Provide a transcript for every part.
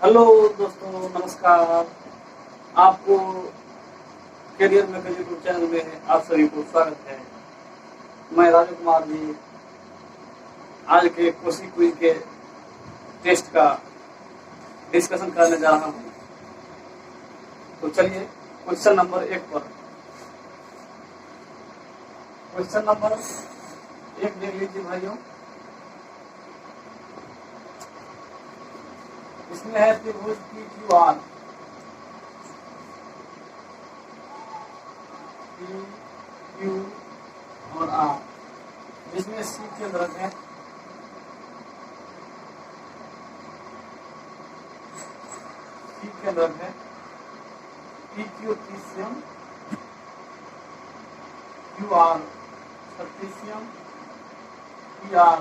Hello दोस्तों, नमस्कार। आपको करियर में यूट्यूब चैनल में आप सभी को स्वागत है। मैं राजू कुमार जी आज के कोसी क्विज के टेस्ट का डिस्कशन करने जा रहा हूँ। तो चलिए क्वेश्चन नंबर 1 पर। क्वेश्चन नंबर 1 देख लीजिए भाइयों। इसमें है त्रिभुज PQR, PQ और R, जिसमें C केंद्रक है, C केंद्रक है, PQ 30, QR 36, PR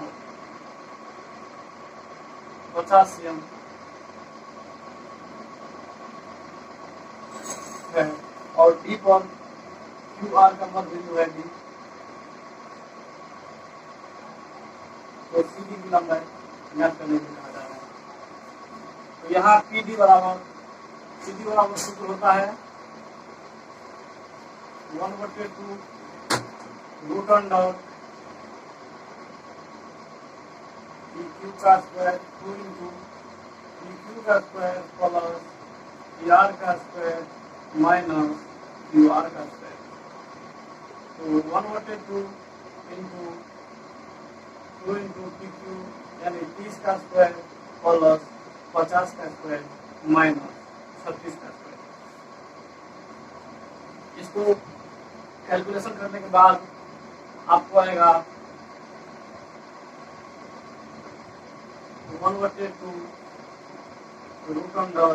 50 है और D पर QR का मध्य बिंदु है D। तो CD की लंबाई ज्ञात करने के लिए कहा जा रहा है। तो यहाँ CD बराबर सूत्र होता है 1/2 रूट अंडर PQ का स्क्वायर 2 इंटू PQ का स्क्वायर प्लस PR का स्क्वायर माइनस QR का स्क्वायर। तो 1/2 इंटू 2 इंटू PQ यानी 30 का स्क्वायर प्लस 50 का स्क्वायर माइनस 36 का स्क्वायर। इसको कैलकुलेशन करने के बाद आपको आएगा 1/2 रूट अंडर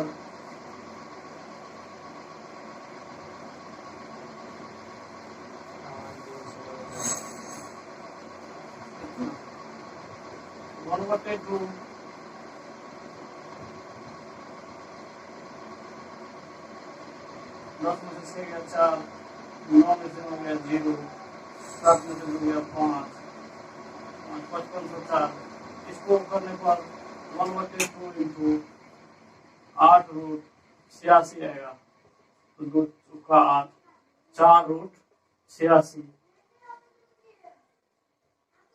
1/2 10 में से 6 गया 4, 9 में से हो गया 0, 7 में से हो गया 5, 55 से 4। इसको करने पर 1/2 इंटू 8 रूट 86 आएगा। तो 2 चौका 8, 4 रूट 86,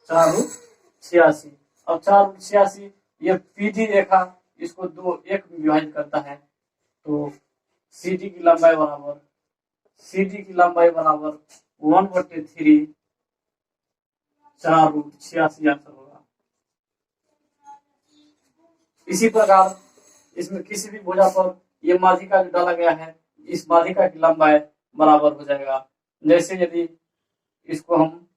4 रूट 86। अब 4 रूट 86 ये PD रेखा इसको 1 में विभाजित करता है। तो CD की लंबाई बराबर 1/3 4 रूट 86 आंसर होगा। इसी प्रकार इसमें किसी भी भुजा पर ये माध्यिका जो डाला गया है, इस माध्यिका की लंबाई बराबर हो जाएगा। जैसे यदि इसको हम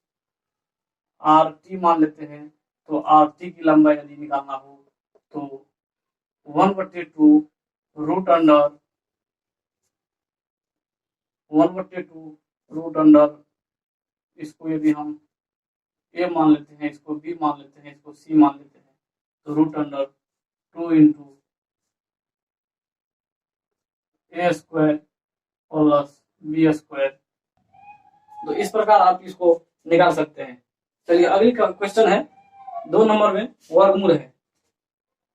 RT मान लेते हैं, तो RT की लंबाई यदि निकालना हो तो 1/2 रूट अंडर 1/2 रूट अंडर, इसको यदि हम A मान लेते हैं, इसको B मान लेते हैं, इसको C मान लेते हैं, तो root under 2 into A square plus B square. तो इस प्रकार आप इसको निकाल सकते हैं। चलिए अगली क्वेश्चन है 2 नंबर में वर्गमूल है।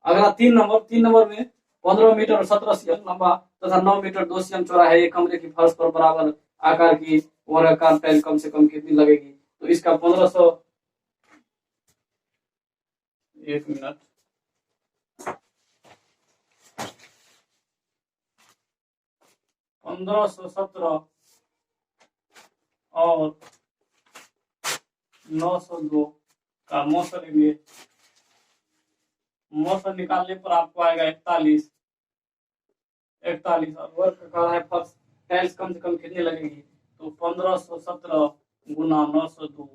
अगला 3 नंबर में 15 मीटर और 17 cm लंबा तथा 9 मीटर 2 cm चौड़ा है। एक कमरे की फर्श पर बराबर आकार की वर्गाकार टाइल कम से कम कितनी लगेगी? तो इसका 1500 1 मिनट 1517 और 902 का मौसम लेंगे। मौसम निकालने पर आपको आएगा 41 और वर्ग का है फर्श टाइल्स कम से कम कितनी लगेगी? तो 1517 गुना 902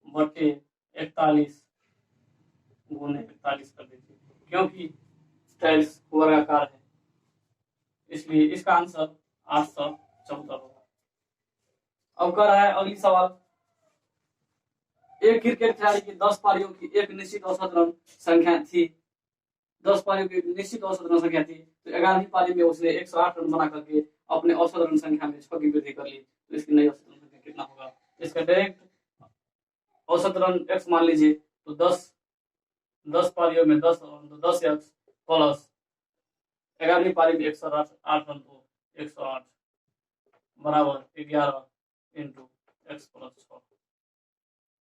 बटे 41 गुने 41 कर दीजिए, क्योंकि टाइल्स वर्गाकार है इसलिए इसका आंसर 814 होगा। अब कर रहा है अगली सवाल। एक क्रिकेट खिलाड़ी की 10 पारियों की एक निश्चित औसत रन संख्या थी। 10 पारियों की निश्चित औसत रन संख्या थी, तो 11वीं पारी में उसने 108 रन बना करके अपने औसत रन संख्या में 6 की वृद्धि कर ली। तो इसकी नई औसत रन संख्या कितना होगा? इसका डायरेक्ट औसत रन x मान लीजिए, तो 10 पारियों में 10 एक्स प्लस 11वीं पारी में 108 रन तो 108 बराबर 11 into x plus 6।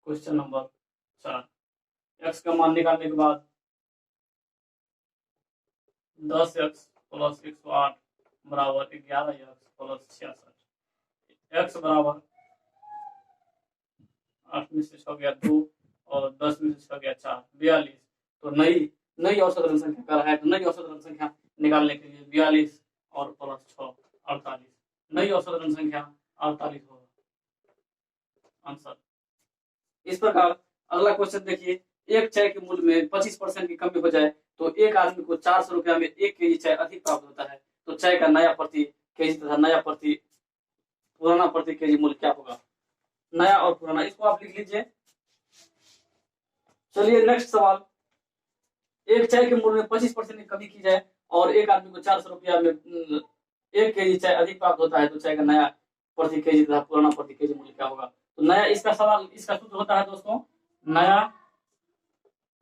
Question number 4, x का मान निकालने के बाद 10x प्लस 108 बराबर 11x प्लस 66। एक्स बराबर 8 में से 6 गया 2 और 10 में से 6 गया 4, 42। तो नई औसत रन संख्या कर रहा है, तो नई औसत रन संख्या निकालने के लिए 42 और प्लस 6 48, नई औसत रन संख्या 48 होगा आंसर। इस प्रकार अगला क्वेश्चन देखिए, एक चाय के मूल्य में 25% की कमी हो जाए तो एक आदमी को 400 रुपया में 1 केजी चाय अधिक प्राप्त होता है, तो चाय का नया प्रति केजी तथा नया पुराना प्रति केजी मूल्य क्या होगा? नया और पुराना, इसको आप लिख लीजिए। चलिए नेक्स्ट सवाल, एक चाय के मूल्य में 25% की कमी की जाए और एक आदमी को 400 रुपया में 1 केजी चाय अधिक प्राप्त होता है, तो चाय का नया प्रति केजी तथा पुराना प्रति केजी मूल्य क्या होगा? तो नया, इसका सवाल, इसका सूत्र होता है दोस्तों, नया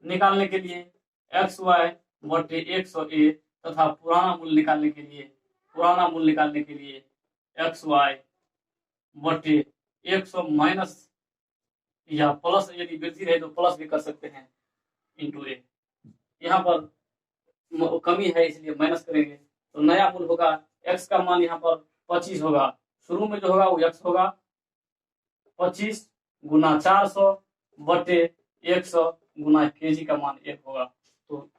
निकालने के लिए एक्स वाई बटे 100 तथा पुराना मूल्य निकालने के लिए एक्स वाई बटे 100 माइनस या प्लस, यदि वृद्धि रहे तो प्लस भी कर सकते हैं, इंटू ए। यहाँ पर कमी है इसलिए माइनस करेंगे, तो नया मूल्य होगा, एक्स का मान यहाँ पर 25 होगा, शुरू में जो होगा वो एक्स होगा, 25 गुना 400 बटे 100 गुना केजी का मान 1 होगा। तो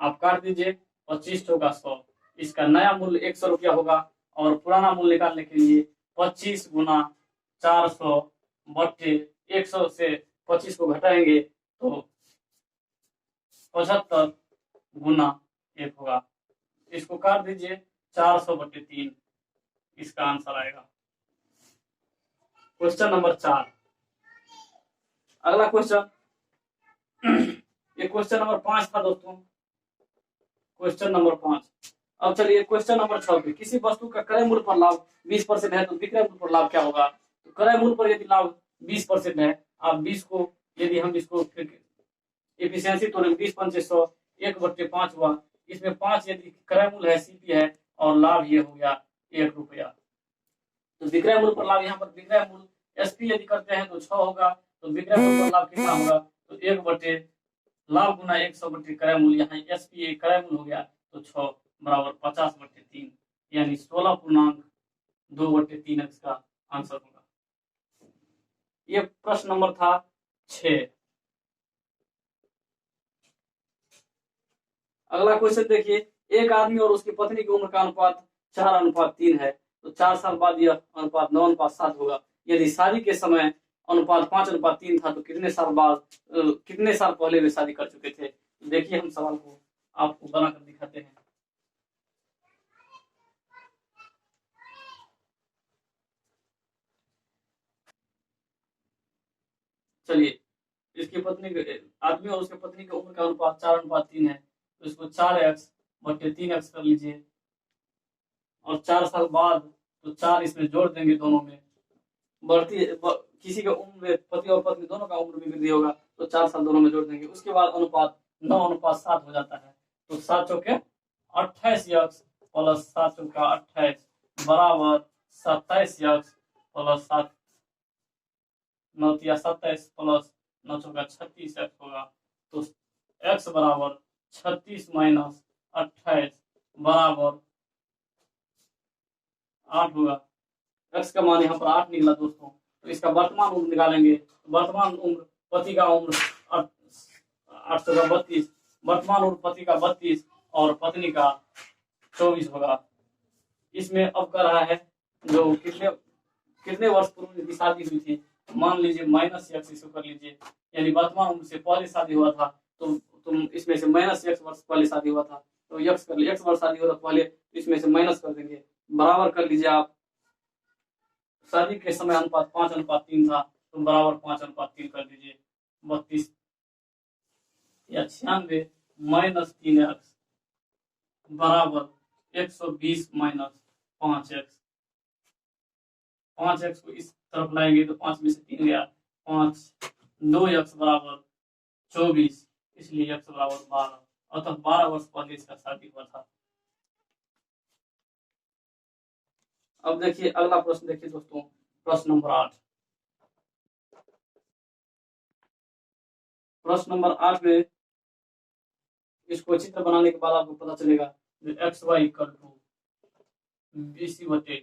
आप काट दीजिए, 25 चौका 100, इसका नया मूल्य 100 रुपया होगा और पुराना मूल्य निकालने के लिए 25 गुना 400 बटे 100 से 25 को घटाएंगे तो 75 गुना 1 होगा। इसको काट दीजिए, 400 बटे 3, इसका आंसर आएगा। क्वेश्चन नंबर 4, अगला क्वेश्चन, ये क्वेश्चन नंबर 5 था दोस्तों, क्वेश्चन नंबर 5। अब चलिए क्वेश्चन नंबर 6 पे, किसी वस्तु का क्रय मूल्य पर लाभ 20% है तो विक्रय मूल्य पर लाभ क्या होगा? तो क्रय मूल्य पर यदि लाभ 20% है, आप 20 को, यदि हम इसको एफिशिएंसी तोड़े 20×500 1/5 हुआ, इसमें 5 यदि क्रय मूल्य है, सीपी है, और लाभ ये हो गया 1 रुपया, तो विक्रय मूल्य पर लाभ, यहाँ पर विक्रय मूल्य एसपी यदि करते हैं तो 6 होगा, तो विक्रय मूल्य पर लाभ कितना होगा? तो 1 बटे लाभ गुना 100 बटे क्रय मूल्य, यहाँ एसपी क्रय मूल्य हो गया, तो 6 बराबर 50/3, यानी 16.2/3 का आंसर होगा। ये प्रश्न नंबर था 6। अगला क्वेश्चन देखिए, एक आदमी और उसकी पत्नी की उम्र का अनुपात 4:3 है, तो 4 साल बाद यह अनुपात 9:7 होगा। यदि शादी के समय अनुपात 5:3 था तो कितने साल पहले वे शादी कर चुके थे? देखिए हम सवाल को आपको बनाकर दिखाते हैं। चलिए, इसकी पत्नी, आदमी और उसकी पत्नी की उम्र का अनुपात 4:3 है, तो इसको 4x बटे 3x कर लीजिए, और 4 साल बाद तो 4 इसमें जोड़ देंगे, दोनों में बढ़ती, किसी के उम्र में, पति और पत्नी दोनों का उम्र में वृद्धि होगा, तो 4 साल दोनों में जोड़ देंगे। उसके बाद अनुपात 9:7 हो जाता है, तो 7 चौके 28x प्लस 7 चौका 28 बराबर 27x प्लस 7 9 तिया 27 प्लस 9 चौका 36x होगा। तो x बराबर 36 माइनस 28 बराबर 8 होगा। x का मान यहाँ पर 8 निकला दोस्तों। तो इसका वर्तमान उम्र निकालेंगे, वर्तमान उम्र पति का उम्र 832, वर्तमान उम्र पति का 32 और पत्नी का 24 होगा। इसमें अब कर रहा है जो कितने वर्ष पूर्व इनकी शादी हुई थी, मान लीजिए माइनस एक्स इसको कर लीजिए, यानी वर्तमान उम्र से पहले शादी हुआ था, तो तुम इसमें से माइनस एक्स वर्ष पहले शादी हुआ था, तो एक्स कर लीजिए, एक्स वर्ष शादी हुआ था पहले, तो इसमें से माइनस कर देंगे, बराबर कर लीजिए आप। शादी के समय अनुपात 5:3 था, तो बराबर 5:3 कर दीजिए, 32 या 96 माइनस 3x बराबर 120 माइनस 5x। 5x को इस तरफ लाएंगे तो 5 में से 3 गया, 5 2x बराबर 24, इसलिए x बराबर 12, अतः 12 वर्ष पहले इसका शादी हुआ था। अब देखिए अगला प्रश्न, देखिए दोस्तों प्रश्न नंबर 8। प्रश्न नंबर 8 में इसको चित्र बनाने के बाद आपको पता चलेगा x Y equal to BC/4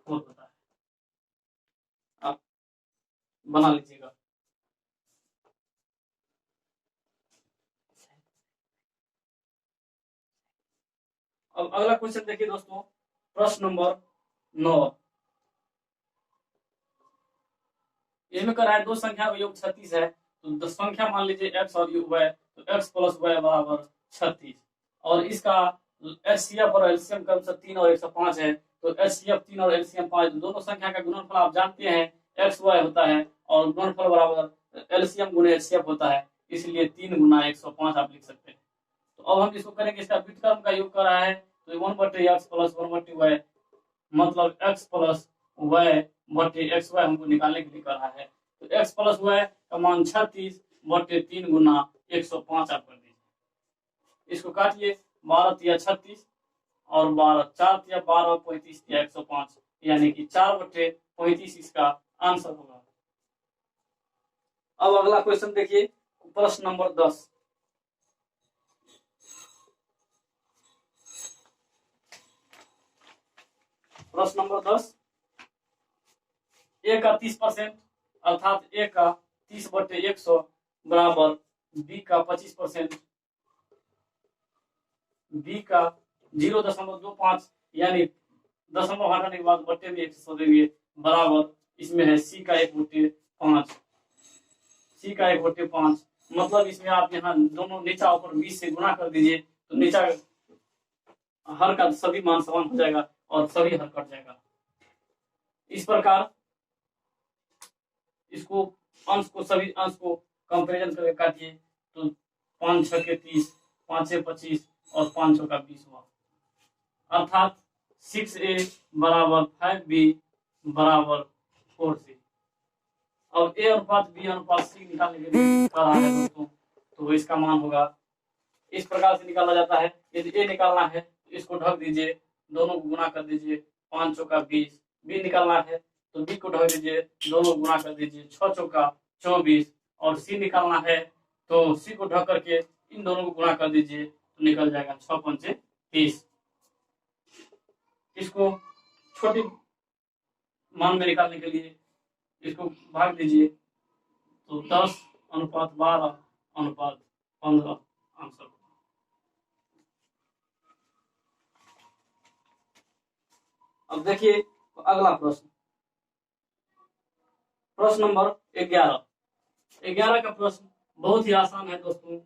होता है। आप बना लीजिएगा। अब अगला क्वेश्चन देखिए दोस्तों, प्रश्न नंबर 9। इसमें कर रहा है दो संख्या का योग 36 है, तो संख्या मान लीजिए x और y, तो x प्लस y बराबर 36। और इसका HCF और एलसीएम क्रमशः 3 और 105 है, तो HCF 3 और एलसीएम 5, दोनों संख्या का गुणनफल आप जानते हैं XY होता है, और गुणनफल बराबर एलसीएम गुणे HCF होता है, इसलिए 3 गुना 105 आप लिख सकते हैं। तो अब हम इसको करेंगे, इसका व्युत्क्रम का योग कर रहा है, तो 1/x प्लस 1/y, मतलब x प्लस y बटे XY हमको निकालने के लिए कर रहा है। तो x प्लस y का मान 36 बटे 3 गुना 105 आप कर दीजिए। इसको काटिए, 12 तिया 36 और 12 4 तिया 12, 35 तिया 105, यानी कि 4/35 इसका आंसर होगा। अब अगला क्वेश्चन देखिए, प्रश्न नंबर 10। प्रश्न नंबर 10, a का 30% अर्थात a का 30/100 बराबर b का 25%, b का 0.25 यानी दशमलव हटाने के बाद बट्टे में 100 देंगे, बराबर इसमें है c का 1/5, c का 1/5, मतलब इसमें आप यहाँ दोनों नीचा ऊपर 20 से गुणा कर दीजिए, तो नीचा हर का सभी मान समान हो जाएगा और सभी हर कट जाएगा। इस प्रकार इसको अंश को, सभी अंश को कंपैरिजन करके काटिए, तो 5 6 के 30, 5 6 25 और 5 6 का 20 हुआ, अर्थात 6a बराबर 5b बराबर 4c। अब a अनुपात b अनुपात c निकालने के लिए कहा है दोस्तों, तो इसका मान होगा, इस प्रकार से निकाला जाता है। यदि a निकालना है तो इसको ढक दीजिए, दोनों को गुणा कर दीजिए, 5 6 का 20। b निकालना है तो b को ढक दीजिए, दोनों गुणा कर दीजिए, 6 6 का 24। और c निकालना है तो c को ढक करके इन दोनों को गुणा कर दीजिए, तो निकल जाएगा 6 5 30। इसको छोटी मान में निकालने के लिए इसको भाग दीजिए, तो 10:12:15 आंसर। अब देखिए अगला प्रश्न, प्रश्न नंबर 11 का प्रश्न बहुत ही आसान है दोस्तों।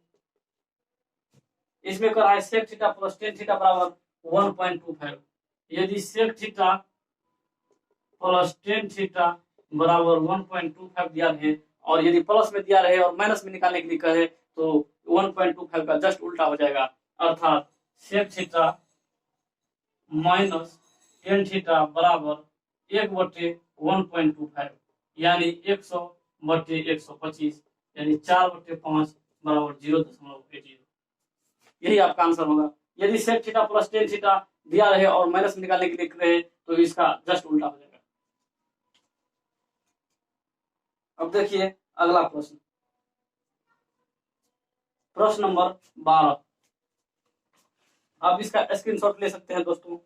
इसमें कर रहा है sec theta plus tan theta बराबर 1.25। यदि sec theta plus tan theta बराबर 1.25 दिया है, और यदि प्लस में दिया रहे और माइनस में निकालने के लिए कहे, तो 1.25 का जस्ट उल्टा हो जाएगा, अर्थात sec theta minus tan theta बराबर 1/1.25, यानी 100/125, यानी 4/5 बराबर 0.80। यही आपका आंसर होगा। यदि sec theta plus tan theta दिया रहे और माइनस में निकालने के लिए कहे, तो इसका जस्ट उल्टा हो जाएगा। अब देखिए अगला प्रश्न, प्रश्न नंबर 12। आप इसका स्क्रीनशॉट ले सकते हैं दोस्तों।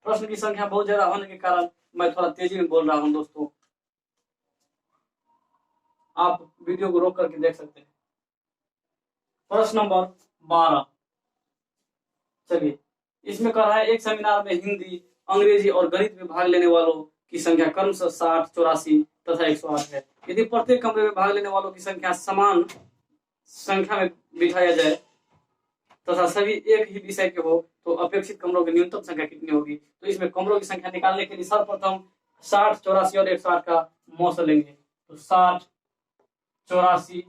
प्रश्न की संख्या बहुत ज्यादा होने के कारण मैं थोड़ा तेजी में बोल रहा हूं दोस्तों, आप वीडियो को रोक करके देख सकते हैं। प्रश्न नंबर 12, चलिए इसमें कह रहा है एक सेमिनार में हिंदी, अंग्रेजी और गणित में भाग लेने वालों की संख्या क्रमशः 60, 84 तथा 108 है। यदि प्रत्येक कमरे में भाग लेने वालों की संख्या समान संख्या में बिठाया जाए तथा सभी एक ही विषय के हो, तो अपेक्षित कमरों की न्यूनतम संख्या कितनी होगी। तो इसमें कमरों की संख्या निकालने के लिए सर्वप्रथम 60, 84 और 108 का मौसल लेंगे। तो 60, 84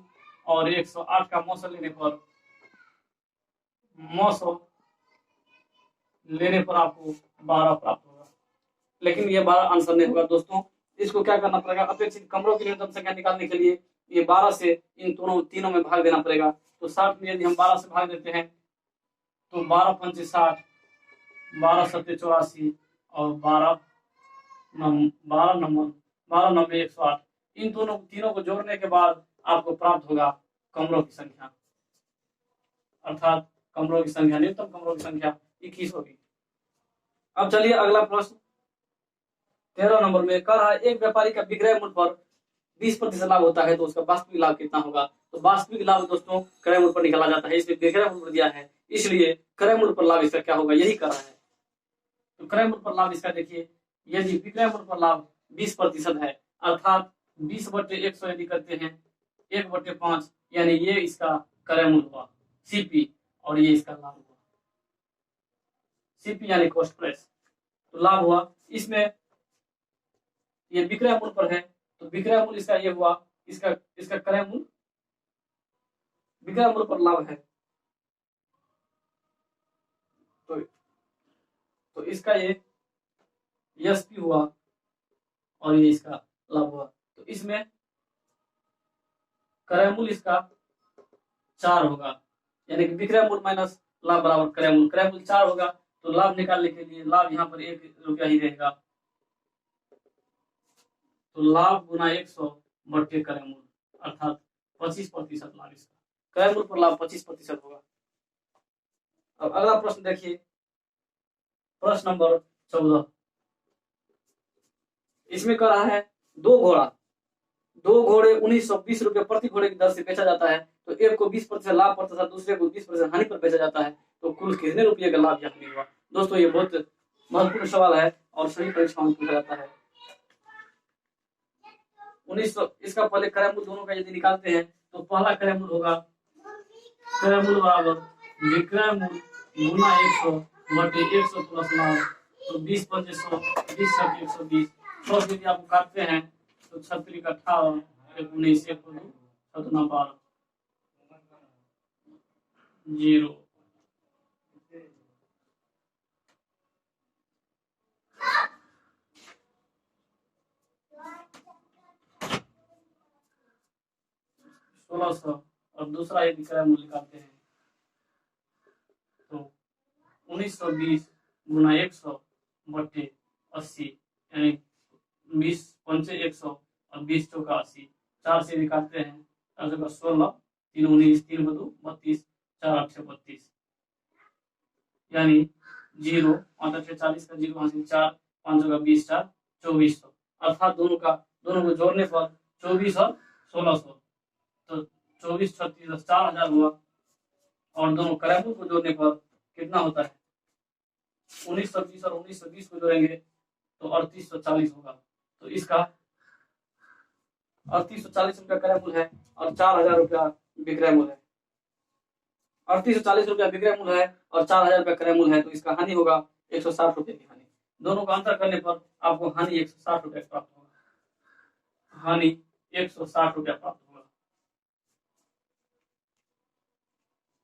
और 108 का मौसल लेने पर आपको 12 प्राप्त होगा, लेकिन ये 12 आंसर नहीं होगा दोस्तों। इसको क्या करना पड़ेगा, अपेक्षित कमरों की न्यूनतम संख्या निकालने के लिए ये 12 से इन तीनों में भाग देना पड़ेगा। तो 60 में यदि हम 12 से भाग देते हैं तो 12 पंचे 60, 12 सत्ते 84 और 12 नब्बे 108। इन तीनों को जोड़ने के बाद आपको प्राप्त होगा कमरों की संख्या, अर्थात कमरों की संख्या, न्यूनतम कमरों की संख्या 21 होगी। अब चलिए अगला प्रश्न 13 नंबर में कह रहा है एक व्यापारी का विक्रय मूल्य पर 20% लाभ होता है तो उसका वास्तविक लाभ कितना होगा। तो वास्तविक लाभ दोस्तों क्रय मूल्य पर निकाला जाता है, इसमें विक्रय मूल्य दिया है, इसलिए क्रय मूल्य पर लाभ इसका क्या होगा, यही कर रहा है। तो क्रय मूल्य पर लाभ इसका देखिए, यदि विक्रय मूल्य पर लाभ 20% है अर्थात 20/100 यदि करते हैं 1/5, यानी ये इसका क्रय मूल्य हुआ सीपी और ये इसका लाभ हुआ सीपी यानी कॉस्ट प्राइस। तो लाभ हुआ, इसमें ये विक्रय मूल्य पर है तो विक्रय मूल्य इसका ये हुआ, इसका क्रय मूल्य विक्रय मूल्य पर लाभ है तो इसका ये एसपी हुआ और ये इसका लाभ हुआ। तो इसमें क्रय मूल्य इसका 4 होगा, यानी कि विक्रय मूल्य माइनस लाभ बराबर क्रय मूल्य 4 होगा। तो लाभ निकालने के लिए लाभ यहाँ पर 1 रुपया ही रहेगा, तो लाभ गुना 100 बटे क्रय मूल्य अर्थात 25% लाभ इसका, क्रय मूल्य पर लाभ 25% होगा। अब अगला प्रश्न देखिए, प्रश्न नंबर 14। इसमें कह रहा है दो घोड़े 1920 रुपए प्रति घोड़े की दर से बेचा जाता है। तो एक को 20% लाभ पर तथा दूसरे को 20% हानि पर बेचा जाता है, तो कुल कितने रुपये का लाभ यहाँ हुआ। दोस्तों ये बहुत महत्वपूर्ण सवाल है और सभी परीक्षाओं में पूछा जाता है। 1900 इसका पहले क्रय मूल्य दोनों का यदि निकालते हैं तो पहला क्रय मूल्य होगा क्रय मूल्य बराबर विक्रय मूल्य गुना 100 बटे 100 प्लस लाभ। तो 20 पंचे 100, 20 छक्के 120, 100 यदि आप काटते हैं तो 36 का 18, 19 1 2 17 12 0। और दूसरा यदि क्रय मूल्य निकालते हैं तो 1920 गुना 100 बटे 80, यानी 20 पंचे 100 और 20 चौका 80, 4 से निकालते हैं 16, 3 19, 3 2 32, 4 8 32, यानी 0 5 8 40 का 0 हासिल 4 5 का 20 4 2400, अर्थात दोनों को जोड़ने पर 24 और 1600, तो 24 36 4000 हुआ। और दोनों क्रय मूल्य को जोड़ने पर कितना होता है, 1920 और 1920 को जोड़ेंगे तो 3840 होगा। तो इसका 3840 रुपया क्रय मूल्य है और 4000 रुपया विक्रय मूल्य है। 3840 रुपया विक्रय मूल्य है और 4000 रुपया क्रय मूल्य है, तो इसका हानि होगा 160 रुपये की हानि। दोनों का अंतर करने पर आपको हानि 160 रुपया प्राप्त होगा, हानि 160 रुपया प्राप्त होगा।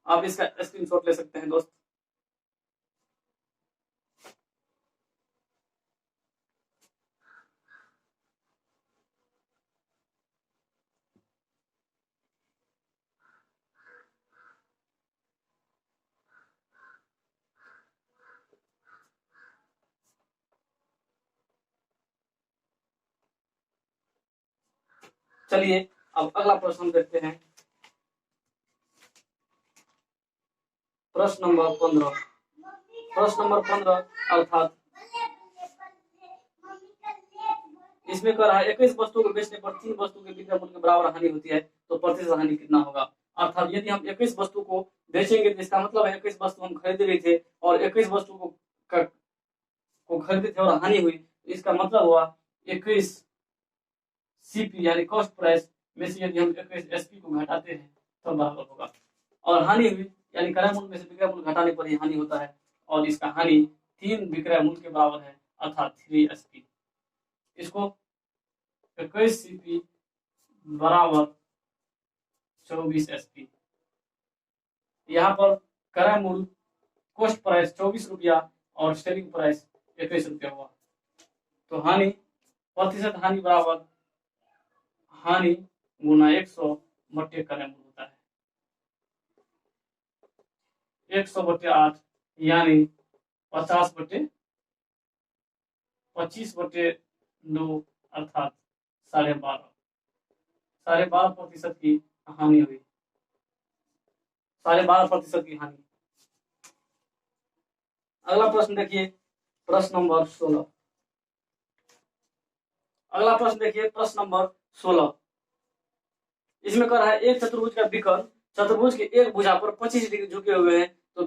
आप इसका स्क्रीनशॉट ले सकते हैं दोस्त। चलिए अब अगला प्रश्न देखते हैं, प्रश्न नंबर 15। प्रश्न नंबर 15 अर्थात इसमें कह रहा है 21 वस्तु को बेचने पर 3 वस्तु के विक्रय मूल्य के बराबर हानि होती है तो प्रतिशत हानि कितना होगा। अर्थात यदि हम 21 वस्तु को बेचेंगे तो इसका मतलब है 21 वस्तु हम खरीद रहे थे और 21 वस्तु को खरीदे थे और हानि हुई, तो इसका मतलब हुआ 21 सीपी यानी कॉस्ट प्राइस में से यदि हम 21 एसपी को घटाते हैं तो बराबर होगा। और हानि हुई यानी क्रय मूल्य में से विक्रय मूल्य घटाने पर ही हानि होता है और इसका हानि 3 विक्रय मूल्य के बराबर है अर्थात 3 एसपी। इसको 21 सीपी बराबर 24 एसपी। यहाँ पर क्रय मूल्य कॉस्ट प्राइस 24 रुपया और सेलिंग प्राइस 21 रुपया हुआ, तो हानि प्रतिशत हानि बराबर हानि गुना 100 बटे करें होता है। 100 बटे 8 यानी 50 बटे 25 बटे 2 अर्थात 12.5% की हानि हुई। 12.5% की हानि। अगला प्रश्न देखिए, प्रश्न नंबर 16। अगला प्रश्न देखिए, प्रश्न नंबर 16। इसमें कह रहा है एक चतुर्भुज का विकर्ण चतुर्भुज के एक भुजा पर 25 डिग्री झुके हुए हैं, तो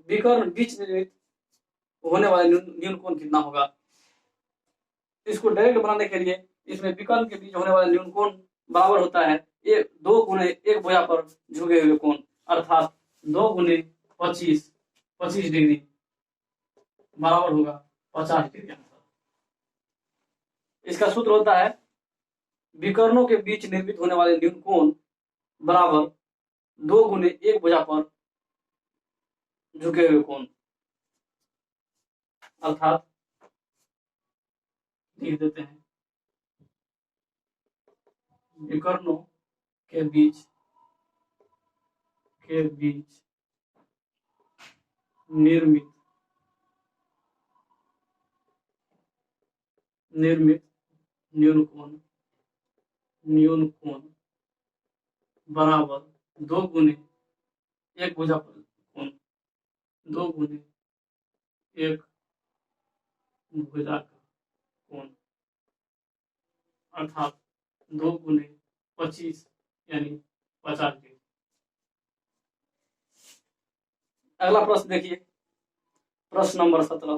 विकर्ण बीच निर्मित होने वाला न्यून कोण कितना होगा। इसको डायरेक्ट बनाने के लिए इसमें विकर्ण के बीच होने वाला न्यून कोण बराबर होता है 2 गुणे एक भुजा पर झुके हुए कोण, अर्थात 2 गुणे 25 डिग्री बराबर होगा 50 डिग्री। इसका सूत्र होता है विकर्णों के बीच निर्मित होने वाले न्यून कोण बराबर 2 गुणे एक भुजा पर झुके हुए कोण, अर्थात लिख देते हैं विकर्णों के बीच निर्मित न्यून कोण बराबर 2 गुणे एक भुजा पर कोण, 2 गुणे एक भुजा का कोण, अर्थात 2 गुणे 25 यानी 50 डिग्री। अगला प्रश्न देखिए, प्रश्न नंबर 17।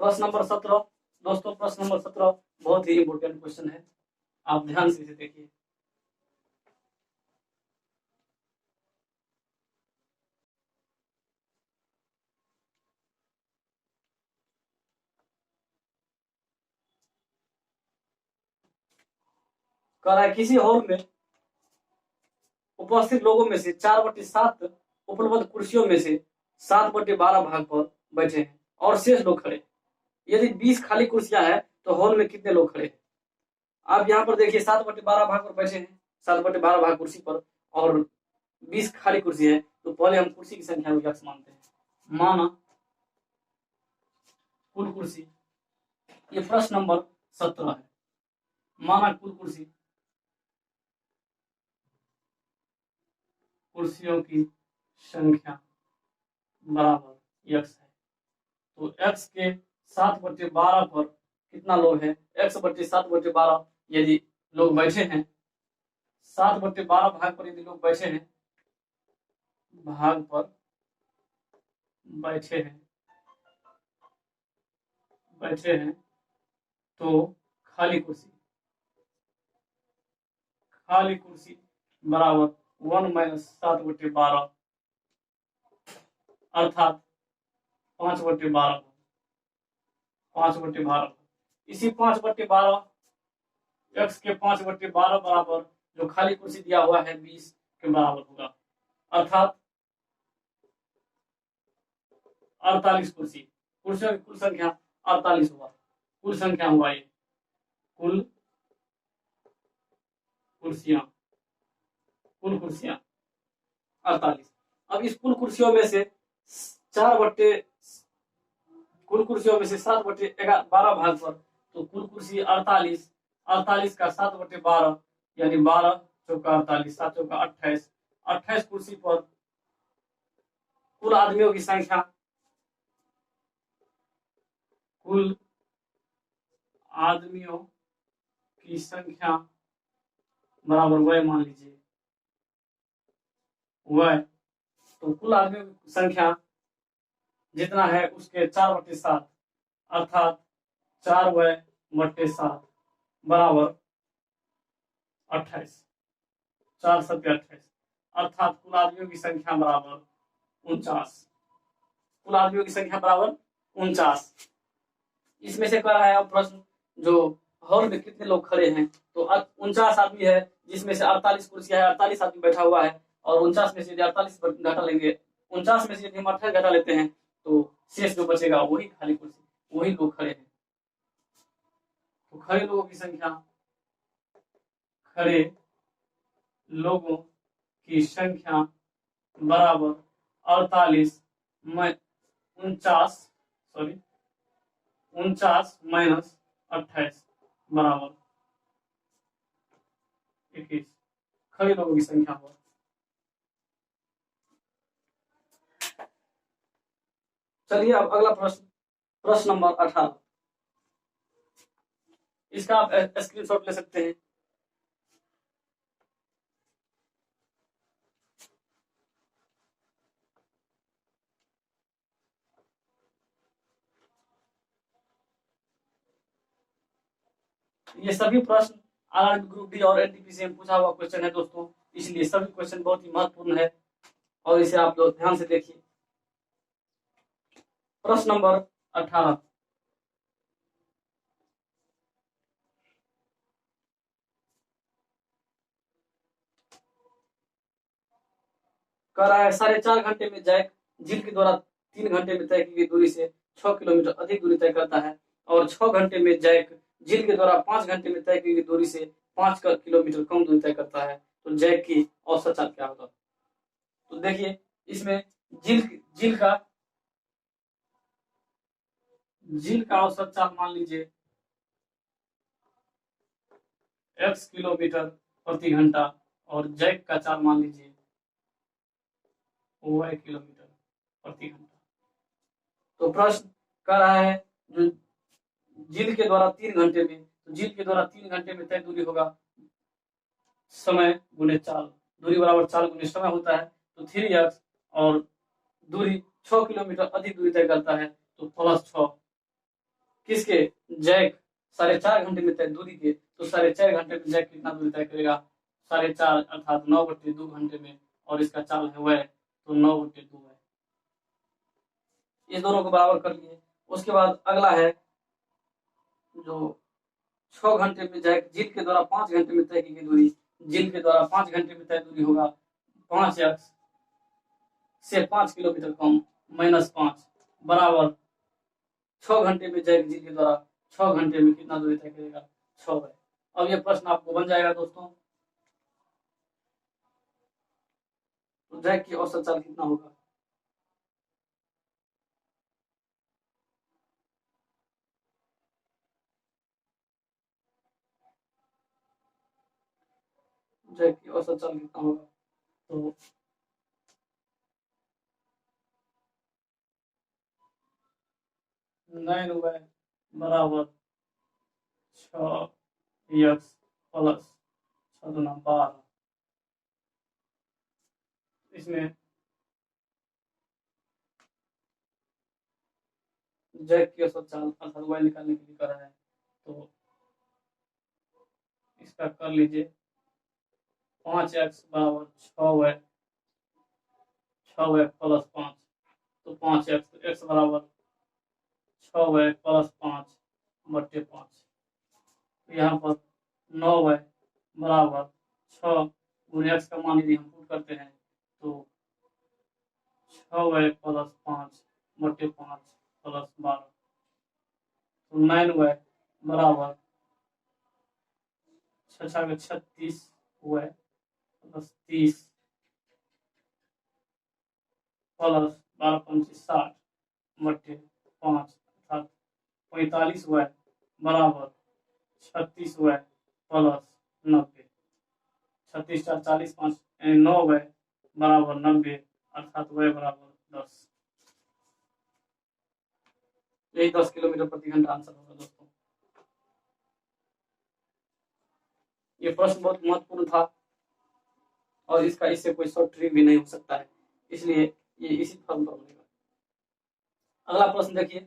प्रश्न नंबर 17 दोस्तों, प्रश्न नंबर 17 बहुत ही इंपोर्टेंट क्वेश्चन है, आप ध्यान से इसे देखिए। कह रहा है किसी हॉल में उपस्थित लोगों में से 4/7 उपलब्ध कुर्सियों में से 7/12 भाग पर बैठे हैं और शेष लोग खड़े। यदि 20 खाली कुर्सियां हैं तो हॉल में कितने लोग खड़े हैं। आप यहाँ पर देखिए 7/12 भाग पर बैठे हैं, 7/12 भाग कुर्सी पर, और 20 खाली कुर्सी है, तो पहले हम कुर्सी की संख्या को x मानते हैं। माना कुल कुर्सी, ये प्रश्न नंबर 17 है। माना कुल कुर्सियों की संख्या बराबर x है, तो x के 7/12 पर कितना लोग हैं, x बटे 7/12 यदि लोग बैठे हैं, 7/12 भाग पर यदि लोग बैठे हैं, भाग पर बैठे हैं तो खाली कुर्सी बराबर 1 - 7/12 अर्थात 5/12। इसी 5/12 x के 5/12 बराबर जो खाली कुर्सी दिया हुआ है 20 के बराबर होगा, अर्थात 48 कुर्सी। कुर्सियों की कुल संख्या 48 हुआ, कुल संख्या हुआ ये, कुल कुर्सियां 48। अब इस कुल कुर्सियों में से 7/12 भाग पर, तो कुल कुर्सी 48 का 7/12 यानी 12 चौका 48, 7 चौका 28 कुर्सी पर कुल आदमियों की संख्या बराबर वह मान लीजिए वह, तो कुल आदमियों की संख्या जितना है उसके 4/7 अर्थात 4/7 बराबर 28, 4 × 28 अर्थात कुल आदमियों की संख्या बराबर 49। कुल आदमियों की संख्या बराबर 49। इसमें से कर रहा है अब प्रश्न जो हॉल में कितने लोग खड़े हैं, तो 49 आदमी है, जिसमें से 48 कुर्सियां है, 48 आदमी बैठा हुआ है, और 49 में से यदि 48 घटा लेंगे, 49 में से यदि हम 28 घटा लेते हैं तो शेष जो बचेगा वही खाली कुर्सी, वही लोग खड़े हैं। तो खड़े लोगों की संख्या, खड़े लोगों की संख्या बराबर 48 में 49 माइनस 28 बराबर 21। खड़े लोगों की संख्या हुआ। चलिए अब अगला प्रश्न, प्रश्न नंबर 18। इसका आप स्क्रीनशॉट ले सकते हैं। ये सभी प्रश्न आरआरबी ग्रुप डी और एनटीपीसी में पूछा हुआ क्वेश्चन है दोस्तों, इसलिए सभी क्वेश्चन बहुत ही महत्वपूर्ण है और इसे आप लोग ध्यान से देखिए। प्रश्न नंबर 18, कह रहा है 4.5 घंटे में जैक झील के द्वारा 3 घंटे में तय की गई दूरी से 6 किलोमीटर अधिक दूरी तय करता है और 6 घंटे में जैक झील के द्वारा 5 घंटे में तय की गई दूरी से 5 किलोमीटर कम दूरी तय करता है, तो जैक की औसत चाल क्या होगा। तो देखिए इसमें झील का औसत चाल मान लीजिए x किलोमीटर प्रति घंटा और जैक का चाल मान लीजिए y किलोमीटर प्रति घंटा। तो प्रश्न कर रहा है जो झील के द्वारा 3 घंटे में, तो झील के द्वारा 3 घंटे में तय दूरी होगा समय गुने चाल, दूरी बराबर चाल गुने समय होता है, तो 3x और दूरी 6 किलोमीटर अधिक दूरी तय करता है, तो +6 किसके, जैक 4.5 घंटे में तय दूरी के, तो 4.5 घंटे में जैक कितना दूरी तय करेगा, 4.5 अर्थात 9/2 घंटे में, और इसका चाल है वह, तो 9/2 है। इस दोनों को बराबर कर लिए। उसके बाद अगला है जो 6 घंटे में जैक झील के द्वारा 5 घंटे में तय की गई दूरी, झील के द्वारा 5 घंटे में तय दूरी होगा 5x से 5 किलोमीटर कम -5 बराबर 6 घंटे में जैक झील के द्वारा 6 घंटे में कितना दूरी तय करेगा, 6 है। अब ये प्रश्न आपको बन जाएगा दोस्तों, तो जैक की औसत चाल कितना होगा। जैक की औसत चाल कितना होगा, तो 9y बराबर 6x प्लस 6 दूना 12। इसमें जैक की औसत चाल अर्थात y निकालने के लिए कर रहा है, तो इसका कर लीजिए 5x बराबर 6y प्लस 5, तो 5x, तो x बराबर 6y प्लस 5/5, तो यहाँ पर 9y बराबर 6 गुणे x का मान यदि हम पुट करते हैं तो 6y प्लस 5/5 प्लस 12, तो 9y बराबर 36y प्लस 30 प्लस 12×5 अर्थात 45y बराबर 36y प्लस 90, 36 4 40 5 9y बराबर 90 अर्थात y बराबर 10। यही 10 किलोमीटर प्रति घंटा आंसर होगा दोस्तों। ये प्रश्न बहुत महत्वपूर्ण था और इससे कोई शॉर्ट ट्रिक भी नहीं हो सकता है, इसलिए ये इसी फॉर्म पर बनेगा। अगला प्रश्न देखिए,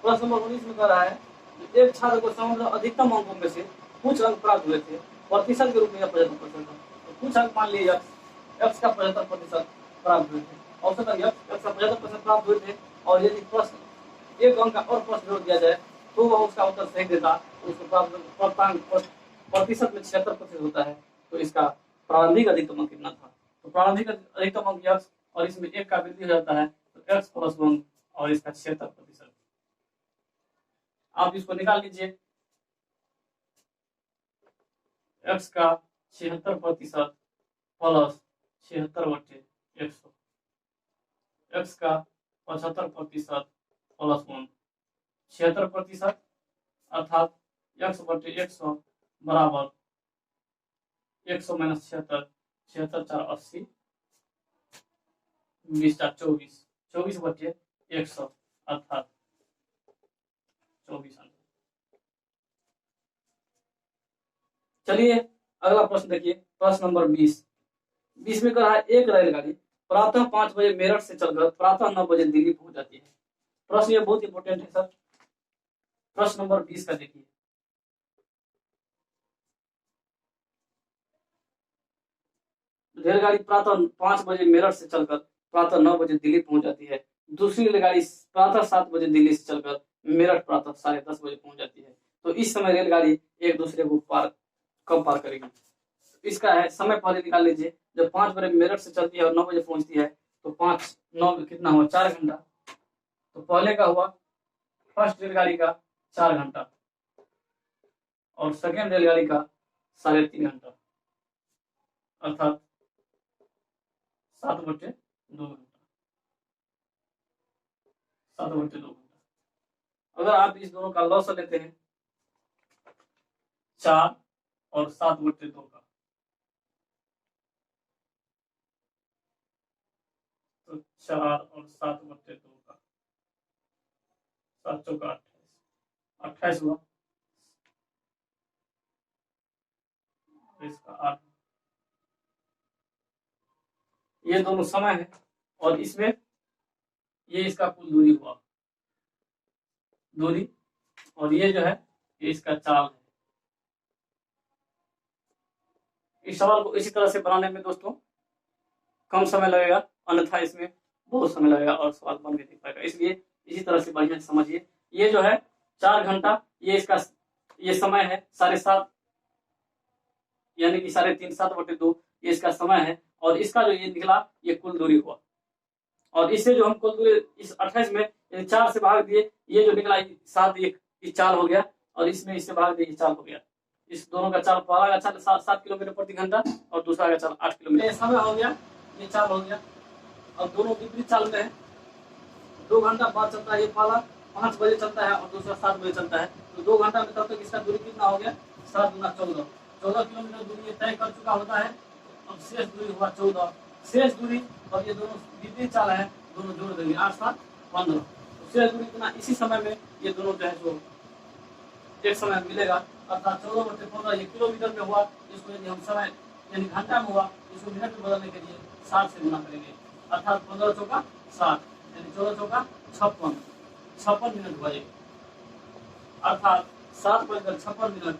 प्रश्न नंबर 19 में कह रहा है एक छात्र को समग्र अधिकतम अंकों में से कुछ अंक प्राप्त हुए थे, प्रतिशत के रूप में 75% था, तो कुछ अंक मान लीजिए x का 75% प्राप्त हुए थे, औसत अंक x का 75% प्राप्त हुए थे, और यदि प्रश्न एक अंक का और प्रश्न जोड़ दिया जाए तो वह उसका उत्तर सही देता, तो उसको प्राप्त प्रतिशत में 76% होता है, तो इसका प्रारंभिक अधिकतम अंक कितना था। तो प्रारंभिक अधिकतम अंक x और इसमें 1 का वृद्धि हो जाता है, तो x प्लस 1 और इसका 76%। आप इसको निकाल लीजिए। x का 76% प्लस 76/100, x का 75% प्लस 1 76%, अर्थात x/100 बराबर 100 माइनस 76, 76×4 = 80, 20×4 = 24, 24/100 अर्थात 24 आंसर। चलिए अगला प्रश्न देखिए, प्रश्न नंबर 20। 20 में कहा है एक रेलगाड़ी प्रातः 5 बजे मेरठ से चलकर प्रातः 9 बजे दिल्ली पहुंच जाती है। प्रश्न ये बहुत इंपॉर्टेंट है सर। प्रश्न नंबर 20 का देखिए, रेलगाड़ी प्रातः 5 बजे मेरठ से चलकर प्रातः 9 बजे दिल्ली पहुंच जाती है। दूसरी रेलगाड़ी प्रातः 7 बजे दिल्ली से चलकर मेरठ प्रातः 10:30 बजे पहुंच जाती है। तो इस समय रेलगाड़ी एक दूसरे को कब पार करेगी? इसका है समय पहले निकाल लीजिए। जब 5 बजे मेरठ से चलती है और 9 बजे पहुंचती है तो 5 9 कितना हुआ? 4 घंटा। तो पहले का हुआ फर्स्ट रेलगाड़ी का 4 घंटा और सेकेंड रेलगाड़ी का 3.5 घंटा, अर्थात 7/2 घंटा। 7/2 घंटा। अगर आप इस दोनों का लॉस लेते हैं 4 और 7/2 का, तो 4 और 7/2 का 7 चौका 28, 28 हुआ। इसका 8, ये दोनों समय है और इसमें ये इसका कुल दूरी हुआ, दूरी, और ये जो है ये इसका चाल है। इस सवाल को इसी तरह से बनाने में दोस्तों कम समय लगेगा, अन्यथा इसमें बहुत समय लगेगा और सवाल बन भी नहीं पाएगा। इसलिए इसी तरह से बढ़िया समझिए। ये जो है 4 घंटा, ये इसका ये समय है 7:30, यानी कि 3.5 7/2 ये इसका समय है, और इसका जो ये निकला ये कुल दूरी हुआ। और इससे जो हम कुल दूरी इस 28 में 4 से भाग दिए, ये जो निकला 7 ये चाल हो गया, और इसमें इससे भाग दिए ये चाल हो गया। इस दोनों का चाल, पहला का चाल 7 किलोमीटर प्रति घंटा और दूसरा का चाल 8 किलोमीटर। समय हो गया, ये चाल हो गया। और दोनों विपरीत चाल में है। 2 घंटा बाद चलता है ये पहला, 5 बजे चलता है और दूसरा 7 बजे चलता है। तो 2 घंटा में तब तक इसका दूरी कितना हो गया? 7 गुना 14, 14 किलोमीटर दूरी ये तय कर चुका होता है। अब शेष दूरी हुआ 14, शेष दूरी, और ये दोनों विपरीत चाल है, दोनों जोड़ देंगे 8 7 15। तो शेष दूरी कितना? इसी समय में ये दोनों जो है जो एक समय मिलेगा, अर्थात 14/15 ये किलोमीटर में हुआ। इसको यदि हम समय यानी घंटा में हुआ, इसको मिनट में बदलने के लिए 7 से गुना करेंगे, अर्थात 15 चौका 7 यानी 14 चौका 56 मिनट बजे, अर्थात 7:56,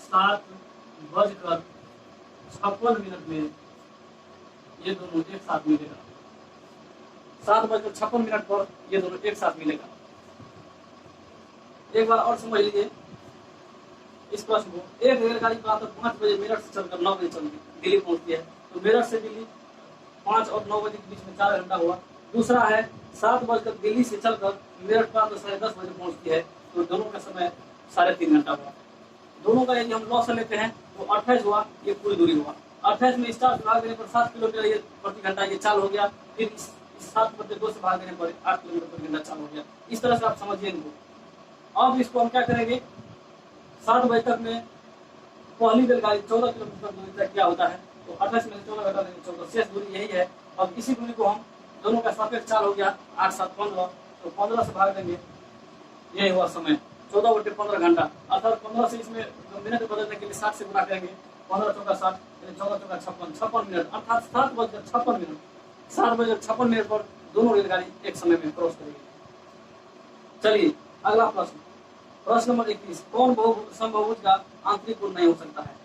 7:56 में ये दोनों एक साथ मिलेगा। 7:56 पर ये दोनों एक साथ मिलेगा। एक बार और समझ लीजिए इस प्रश्न को। एक रेलगाड़ी प्रातः 5 बजे मेरठ से चलकर 9 बजे चलती दिल्ली पहुंचती है। तो मेरठ से दिल्ली 5 और 9 बजे के बीच में 4 घंटा हुआ। दूसरा है 7 बजकर दिल्ली से चलकर मेरठ प्रातः 10:30 बजे पहुंचती है। तो दोनों का समय 3.5 घंटा हुआ। दोनों का यदि हम लॉस लेते हैं तो 28 हुआ, ये कुल दूरी हुआ। 28 में इस 4 से भाग देने पर 7 किलोमीटर ये प्रति घंटा ये चाल हो गया। फिर इस 7/2 से भाग देने पर 8 किलोमीटर प्रति घंटा चाल हो गया। इस तरह से आप समझिए इनको। अब इसको हम क्या करेंगे? 7 बजे तक में पहली रेलगाड़ी 14 किलोमीटर दूरी तक क्या होता है, तो 28 में 14 घटा देंगे 14, शेष दूरी यही है। अब इसी दूरी को हम दोनों का सापेक्ष चाल हो गया 8 7 15, तो 15 से भाग देंगे, यही हुआ समय 14/15 घंटा, अर्थात 15 से इसमें मिनट बदलने के लिए 7 से गुना करेंगे, 15 चौका 7 14 चौका 56 मिनट, अर्थात 7:56 7:56 पर दोनों रेलगाड़ी एक समय में क्रॉस करेगी। चलिए अगला प्रश्न, प्रश्न नंबर 21। कौन समबाहुभुज का आंतरिक कोण नहीं हो सकता है?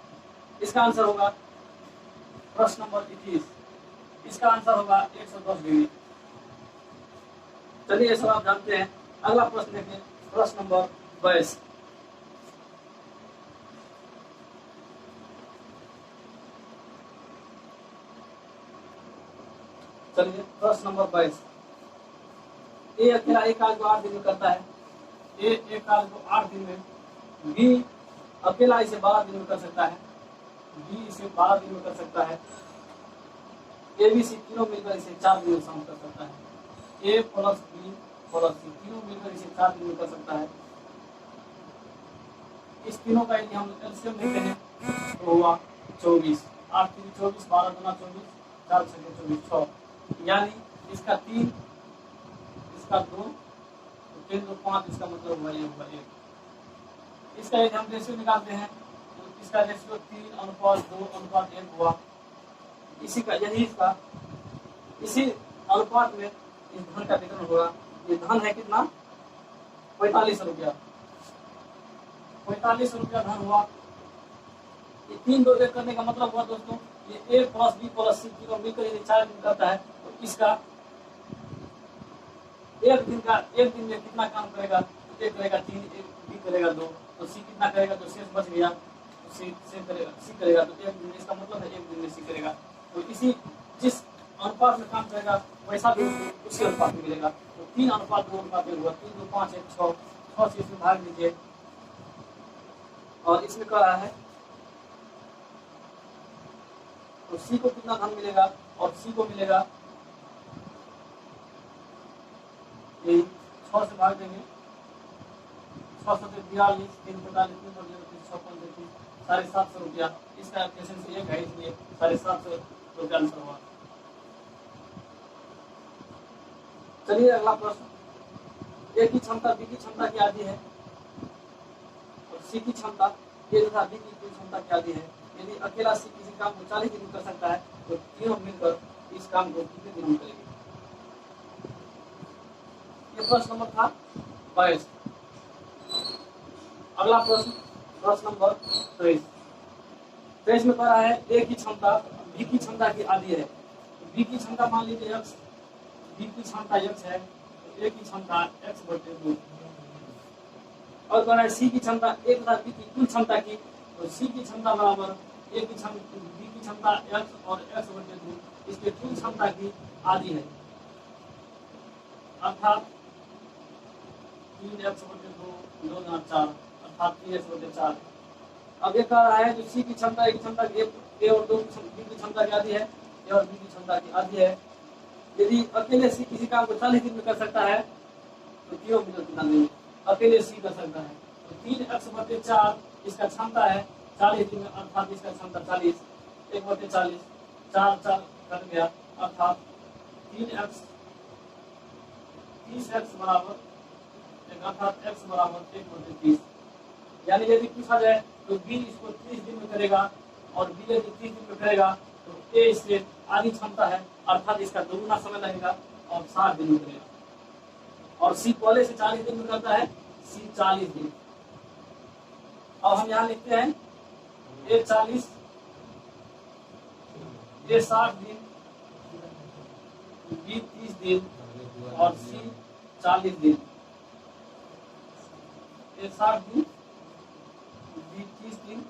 इसका आंसर होगा प्रश्न नंबर 21, इसका आंसर होगा 110 डिग्री। चलिए ये सब आप जानते हैं। अगला प्रश्न देखिए, प्रश्न नंबर 22। चलिए प्रश्न नंबर 22। ए अकेला एक कार्य को 8 दिन में करता है, ए एक कार्य को 8 दिन में, बी अकेला इसे 12 दिन में कर सकता है, बी इसे 12 दिन में कर सकता है, ए बी सी तीनों मिलकर इसे 4 दिन में शामिल कर सकता है, ए प्लस बी प्लस सी तीनों मिलकर इसे 4 दिन में कर सकता है। इस तीनों का यदि हम एलसीएम लेते हैं तो हुआ 24, 8 3 24, 12 दूना 24, 4 6 24, 6, यानी इसका 3, इसका 2, 3 2 5, इसका मतलब हुआ ये हुआ 1। इसका यदि हम रेशियो निकालते हैं तो इसका रेशियो 3:2:1 हुआ। इसी का यदि इसका इसी अनुपात में इस धन का वितरण होगा। ये धन है कितना? 45 रुपया, 45 रुपया धन हुआ। ये 3 2 1 करने का मतलब हुआ दोस्तों, ये ए प्लस बी प्लस सी तीनों मिलकर यदि 4 दिन करता है तो इसका एक दिन में कितना काम करेगा? ए करेगा 3, बी करेगा 2, तो सी कितना करेगा? तो शेष बच गया, तो सी करेगा, तो एक दिन में, इसका मतलब है एक दिन में सी करेगा। तो इसी जिस अनुपात में काम करेगा वैसा भी उसी अनुपात में मिलेगा। तो 3:2:1 हुआ, 3 2 5 1 6, 6 से इसमें भाग दीजिए और इसमें कह रहा है तो सी को कितना धन मिलेगा? और सी को मिलेगा यही 6 से भाग देंगे, 6 से 42, 3 45, 3 36, 56, 750 रुपया। इसका एफिशिएंसी 1 है, इसलिए 750 रुपया आंसर हुआ। चलिए अगला प्रश्न, ए की क्षमता बी की क्षमता की आधी है और सी की क्षमता ए तथा बी की क्षमता की आधी है। यदि अकेला सी किसी काम को 40 दिन में कर सकता है तो तीनों मिलकर इस काम को कितने दिन में करेंगे? ये प्रश्न नंबर था 22। अगला प्रश्न, प्रश्न नंबर 23। 23 में कह रहा है ए की क्षमता बी की क्षमता की आधी है। बी की क्षमता मान लीजिए x, बी की क्षमता x है, तो ए की क्षमता x/2। और कह रहा है सी की क्षमता ए तथा बी की कुल क्षमता की, तो सी की क्षमता बराबर ए की क्षमता बी की क्षमता x और x/2, इसके कुल क्षमता की आधी है, अर्थात 3x/2 2 गुना 4, अर्थात 3x/4। अब ये कह रहा है जो सी की क्षमता ए की क्षमता ए और बी की क्षमता की आधी है, ए और बी की क्षमता की आधी है। यदि अकेले सी किसी काम को 40 दिन में कर सकता है तो तीनों मिलकर कितना दिन अकेले सी कर सकता है? तो 3x/4 इसका क्षमता है 40 दिन में, अर्थात इसका क्षमता 40, 1/40, 4 4 कट गया, अर्थात 3x 30x बराबर, अर्थात x बराबर 1/30। यानी यदि पूछा जाए तो बी इसको 30 दिन में करेगा और बी यदि 30 दिन में करेगा तो ए इससे आधी क्षमता है, अर्थात इसका दोगुना समय लगेगा और 60 दिन में करेगा। और सी पहले से 40 दिन में करता है, सी 40 दिन। अब हम यहाँ लिखते हैं ए 40, ए 60 दिन, बी 30 दिन और सी 40 दिन। ए 60 दिन, बी 30 दिन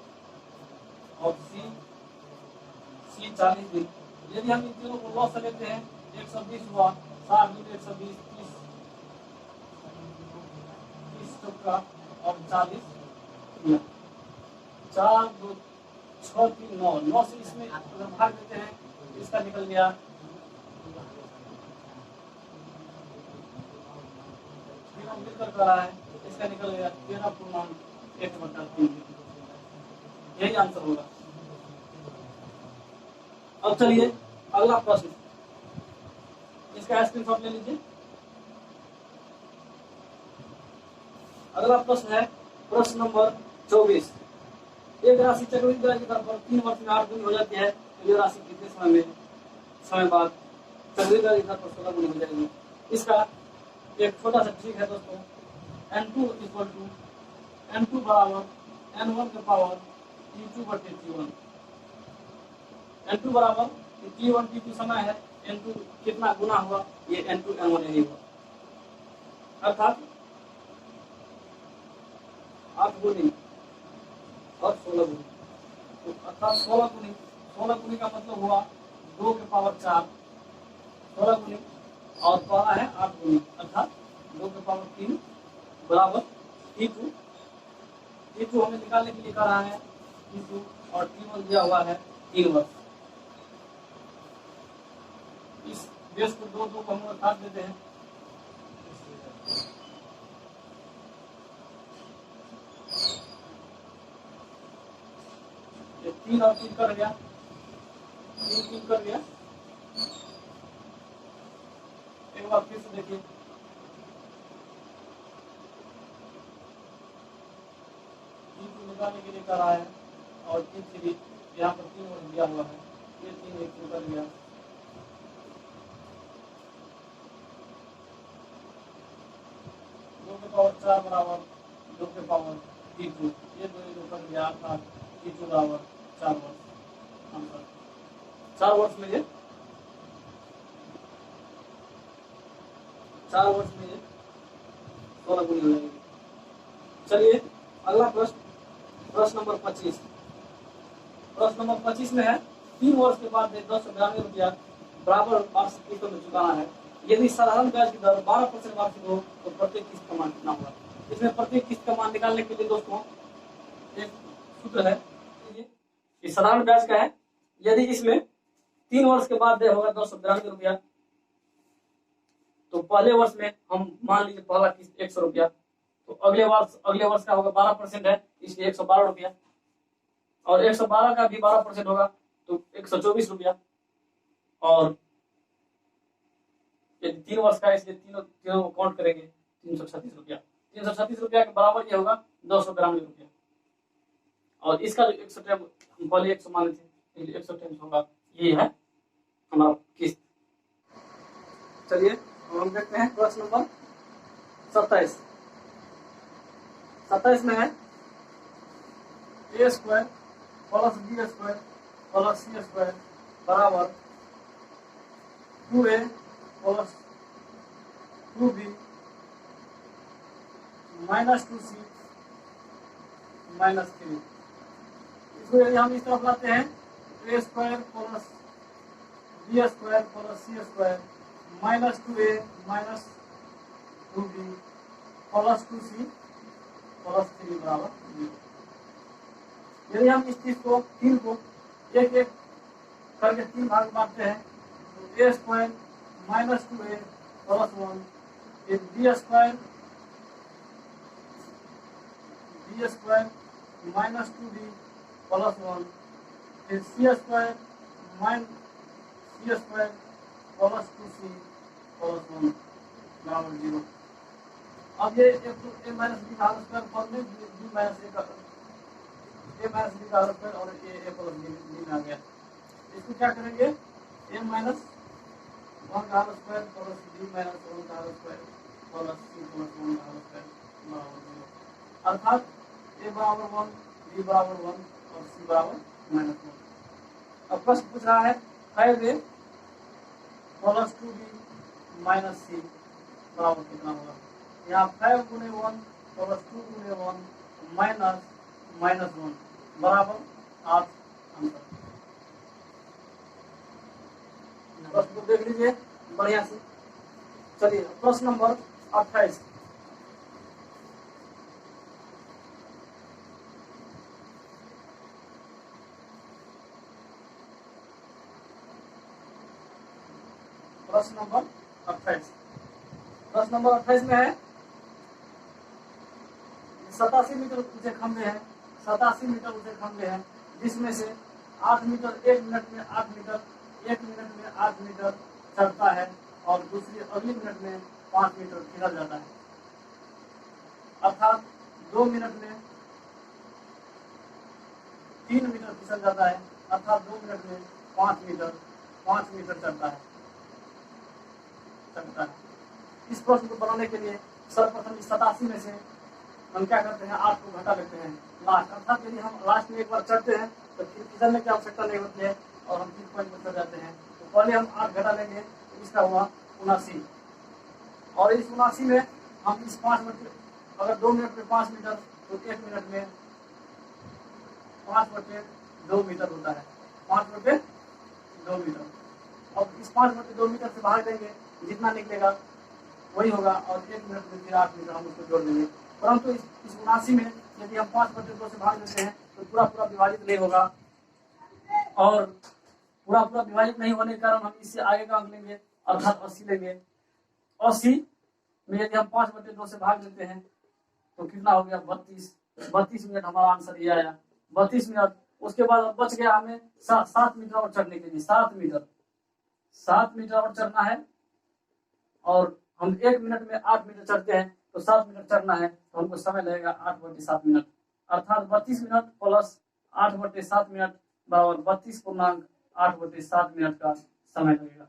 और सी 40 दिन। यदि हम इन तीनों को लॉस लेते हैं 120 हुआ, 60 दिन 120, 30 चौका और 40, 4 2 6 3 9, 9 से इसमें अगर भाग देते हैं तो इसका निकल गया, तीनों मिलकर कर रहा है, इसका निकल गया 13.1/3। यही आंसर होगा। अब चलिए अगला प्रश्न, इसका स्क्रीनशॉट ले लीजिए। अगला प्रश्न है प्रश्न नंबर 24। एक राशि चक्रवृद्धि ब्याज की दर पर 3 वर्ष में 8 गुनी हो जाती है तो यह राशि कितने समय बाद चक्रवृद्धि ब्याज की दर पर 16 गुनी हो जाएगी? इसका एक छोटा सा ट्रिक है दोस्तों, n2 बराबर n1 के पावर t2/t1। n2 बराबर t1 t2 समय है, n2 कितना गुना हुआ, ये n2 n1 यही हुआ, अर्थात 8 गुनी और 16 गुनी, तो अर्थात 16 गुनी का मतलब हुआ 2 के पावर 4, 16 गुनी और पहला है 8 गुनी, अर्थात 2 की पावर 3 बराबर T2। T2 हमें निकालने के लिए कह रहा है T2, और T1 दिया हुआ है 3 वर्ष। इस बेस को 2 को हम काट देते हैं। ये 3 और 3 कर गया, 3 कर गया। एक बार फिर से देखिए, निकालने के लिए कर रहा है, और 3 यहाँ पर 3 वर्ष दिया हुआ है, ये 3 एक कर गया। दो के पावर 4 बराबर 2 के पावर T2, ये 2 कर गया, अर्थात T2 बराबर 4 वर्ष। आंसर 4 वर्ष में ये 4 वर्ष में ये 16 गुनी हो जाएगी। चलिए अगला प्रश्न, प्रश्न नंबर 25। प्रश्न नंबर 25 में है 3 वर्ष के बाद 1092 रुपया बराबर वार्षिक किस्तों में चुकाना है। यदि साधारण ब्याज की दर 12% वार्षिक हो तो प्रत्येक किस्त का मान कितना होगा। इसमें प्रत्येक किस्त का मान निकालने के लिए दोस्तों एक सूत्र है, ये साधारण ब्याज का है। यदि इसमें 3 वर्ष के बाद होगा 1092 रुपया, तो पहले वर्ष में हम मान लीजिए पहला किस्त 100 रुपया, तो अगले वर्ष का होगा 12% है, इसलिए 112 रुपया, और 112 का भी 12% होगा तो 124 रुपया, और यदि 3 वर्ष का इसलिए तीनों को काउंट करेंगे 336 रुपया। 336 रुपया के बराबर ये होगा 292 रुपया, और इसका जो 100 टाइम हम पहले 100 माने थे, 100 टाइम्स होगा, ये है हमारा किस्त। चलिए हम देखते हैं प्रश्न नंबर 27। 27 में है a² plus b² plus c² बराबर 2a plus 2b minus 2c minus 3। इसको यदि हम इस तरफ लाते हैं a² plus b² plus c² minus 2a minus 2b plus 2c plus 3 बराबर 0। यदि हम इस चीज को 3 को एक एक करके 3 भाग बांटते हैं तो a² माइनस 2a प्लस 1, फिर b² माइनस 2b प्लस 1, फिर c² प्लस 2c प्लस 1 बराबर 0। अब ये a माइनस b का स्क्वायर फॉर्म में b माइनस a का स्क्वायर और a प्लस b में आ गया। इसको क्या करेंगे, a माइनस 1 का स्क्वायर प्लस b माइनस 1 का स्क्वायर प्लस c प्लस 1 का स्क्वायर बराबर 0, अर्थात a बराबर 1, b बराबर 1 और c बराबर माइनस 1। अब प्रश्न पूछ रहा है 5a plus 2b minus c बराबर कितना होगा। यहाँ 5 गुने 1 प्लस 2 गुने 1 माइनस माइनस 1 बराबर 8। आंसर प्रश्न को देख लीजिए बढ़िया से। चलिए प्रश्न नंबर 28। प्रश्न नंबर 28। प्रश्न नंबर 28 में है 87 मीटर ऊंचे खंभे हैं, 87 मीटर ऊंचे खंभे हैं, जिसमें से 8 मीटर 1 मिनट में 8 मीटर 1 मिनट में 8 मीटर चढ़ता है और दूसरी अगली मिनट में 5 मीटर फिसल जाता है, अर्थात 2 मिनट में 3 मीटर फिसल जाता है, अर्थात 2 मिनट में 5 मीटर चढ़ता है। इस प्रश्न को बनाने के लिए सर्वप्रथम 87 में से हम क्या करते हैं, 8 को घटा लेते हैं लास्ट, अर्थात यदि हम लास्ट में एक बार चढ़ते हैं तो फिर फिसलने की आवश्यकता नहीं होती है और हम 3 पॉइंट पर चढ़ जाते हैं। तो पहले हम 8 घटा लेंगे तो इसका हुआ 79, और इस 79 में हम इस 5 मिनट, अगर 2 मिनट में 5 मीटर तो 1 मिनट में 5/2 मीटर होता है, 5/2 मीटर। अब इस 5/2 मीटर से भाग देंगे जितना निकलेगा वही होगा, और 1 मिनट में फिर 8 मीटर हम उसको जोड़ देंगे। परंतु इस 79 में यदि हम 5/2 से भाग देते हैं तो पूरा पूरा विभाजित नहीं होगा, और पूरा पूरा विभाजित नहीं होने के कारण हम इससे आगे का अंक लेंगे, अर्थात 80 लेंगे। 80 में यदि हम 5/2 से भाग देते हैं तो कितना हो गया, 32 मिनट हमारा आंसर ये आया, 32 मिनट। उसके बाद बच गया हमें 7 मीटर और चढ़ने के लिए, 7 मीटर और चढ़ना है, और हम 1 मिनट में 8 मीटर चढ़ते हैं तो 7 मीटर चढ़ना है, तो हमको समय लगेगा 8/7 मिनट, अर्थात 32 मिनट प्लस 8/7 मिनट बराबर 32.8/7 मिनट का समय लगेगा।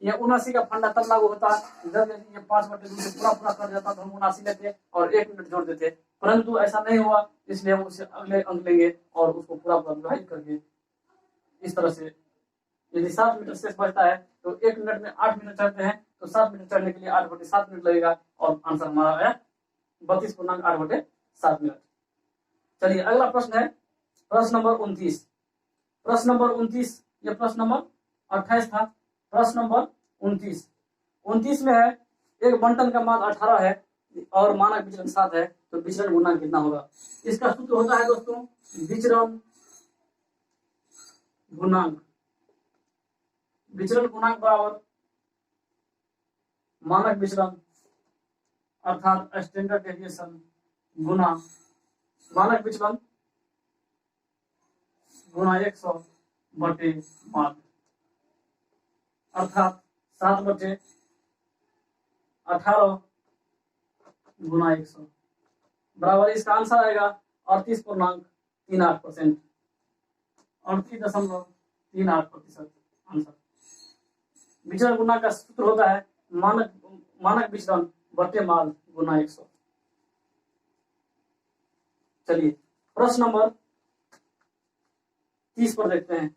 ये 79 का फंडा तब लागू होता है जब यदि ये 5/2 से पूरा पूरा कर जाता तो हम 79 लेते और 1 मिनट जोड़ देते, परंतु ऐसा नहीं हुआ, इसलिए हम उससे अगले अंक लेंगे और उसको पूरा पूरा विभाजित करके इस तरह से, यदि 7 मीटर शेष बचता है तो 1 मिनट में 8 मीटर चढ़ते हैं तो 7 मीटर चढ़ने के लिए 8/7 मिनट लगेगा, और आंसर हमारा आया 32.8/7 मिनट। चलिए अगला प्रश्न है प्रश्न नंबर 29। प्रश्न नंबर 29, ये प्रश्न नंबर 28 था। प्रश्न नंबर 29 में है एक बंटन का मान 18 है और मानक विचलन 7 है, तो विचलन गुणांक कितना होगा। इसका सूत्र होता है दोस्तों विचलन गुणांक बराबर मानक विचलन अर्थात स्टैंडर्ड डेविएशन गुना मानक विचलन गुना 100/मान, अर्थात 7/18 गुना 100 बराबर, इसका आंसर आएगा 38.38%, 38.38% आंसर। विचलन गुना का सूत्र होता है मानक विचलन बटे मान गुना 100। चलिए प्रश्न नंबर 30 पर देखते हैं।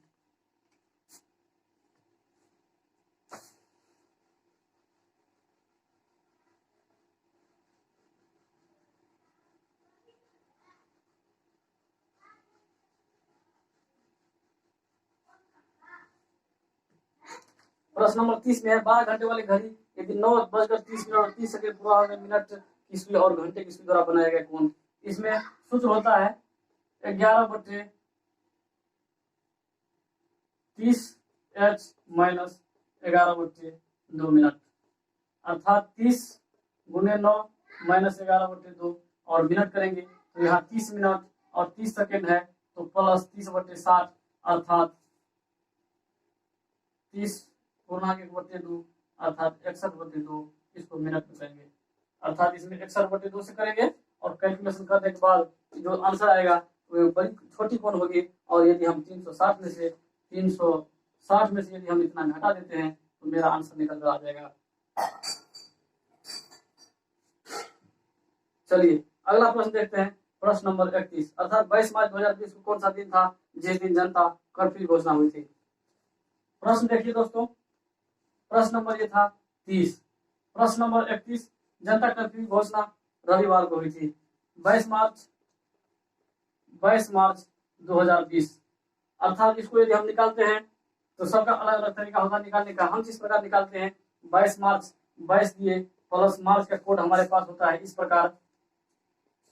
प्रश्न नंबर 30 में है 12 घंटे वाली घड़ी यदि 9:30 और 30 सेकंड पूरा होने मिनट की सुई और घंटे की सुई द्वारा बनाया गया कोण। इसमें सूत्र होता है 11/30h माइनस 11/2 मिनट, अर्थात 30 गुने 9 माइनस 11/2 और मिनट करेंगे तो यहाँ 30 मिनट और 30 सेकंड है तो प्लस 30/60 अर्थात 30 गुना 1/2 अर्थात 61/2, इसको मिनट में करेंगे, अर्थात इसमें 61/2 से करेंगे और कैलकुलेशन करने के बाद जो आंसर आएगा वो बड़ी छोटी कोण होगी, और यदि हम 360 में से यदि हम इतना घटा देते हैं तो मेरा आंसर निकल कर आ जाएगा। चलिए अगला प्रश्न देखते हैं प्रश्न नंबर 31, अर्थात 22 मार्च 2020 को कौन सा दिन था जिस दिन जनता कर्फ्यू घोषणा हुई थी। प्रश्न देखिए दोस्तों, प्रश्न नंबर ये था 30। प्रश्न नंबर 31, जनता कर्फ्यू घोषणा रविवार को हुई थी 22 मार्च 2020, अर्थात इसको यदि हम निकालते हैं तो सबका अलग अलग तरीका होगा निकालने का। हम जिस प्रकार निकालते हैं 22 मार्च 22 दिए प्लस मार्च का कोड हमारे पास होता है इस प्रकार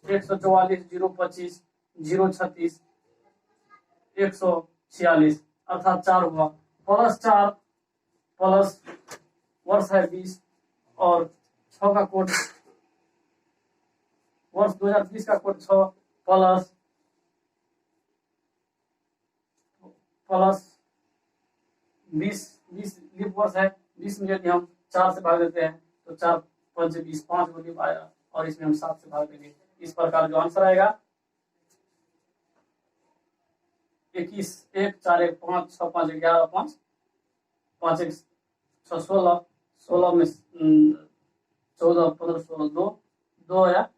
144 025 036 146, अर्थात 4 हुआ, प्लस 4 प्लस वर्ष है 20 और 6 का कोड वर्ष 2020 का कोड 6 प्लस 20 लीप वर्ष है, 20 में यदि हम 4 से भाग देते हैं तो 4 5 20 5 को लीप आएगा और इसमें हम 7 से भाग देंगे। इस प्रकार जो आंसर आएगा 21 1 4 1 5 6 5 11 5 5 1 6 16 16 में 14 15 16 2 आया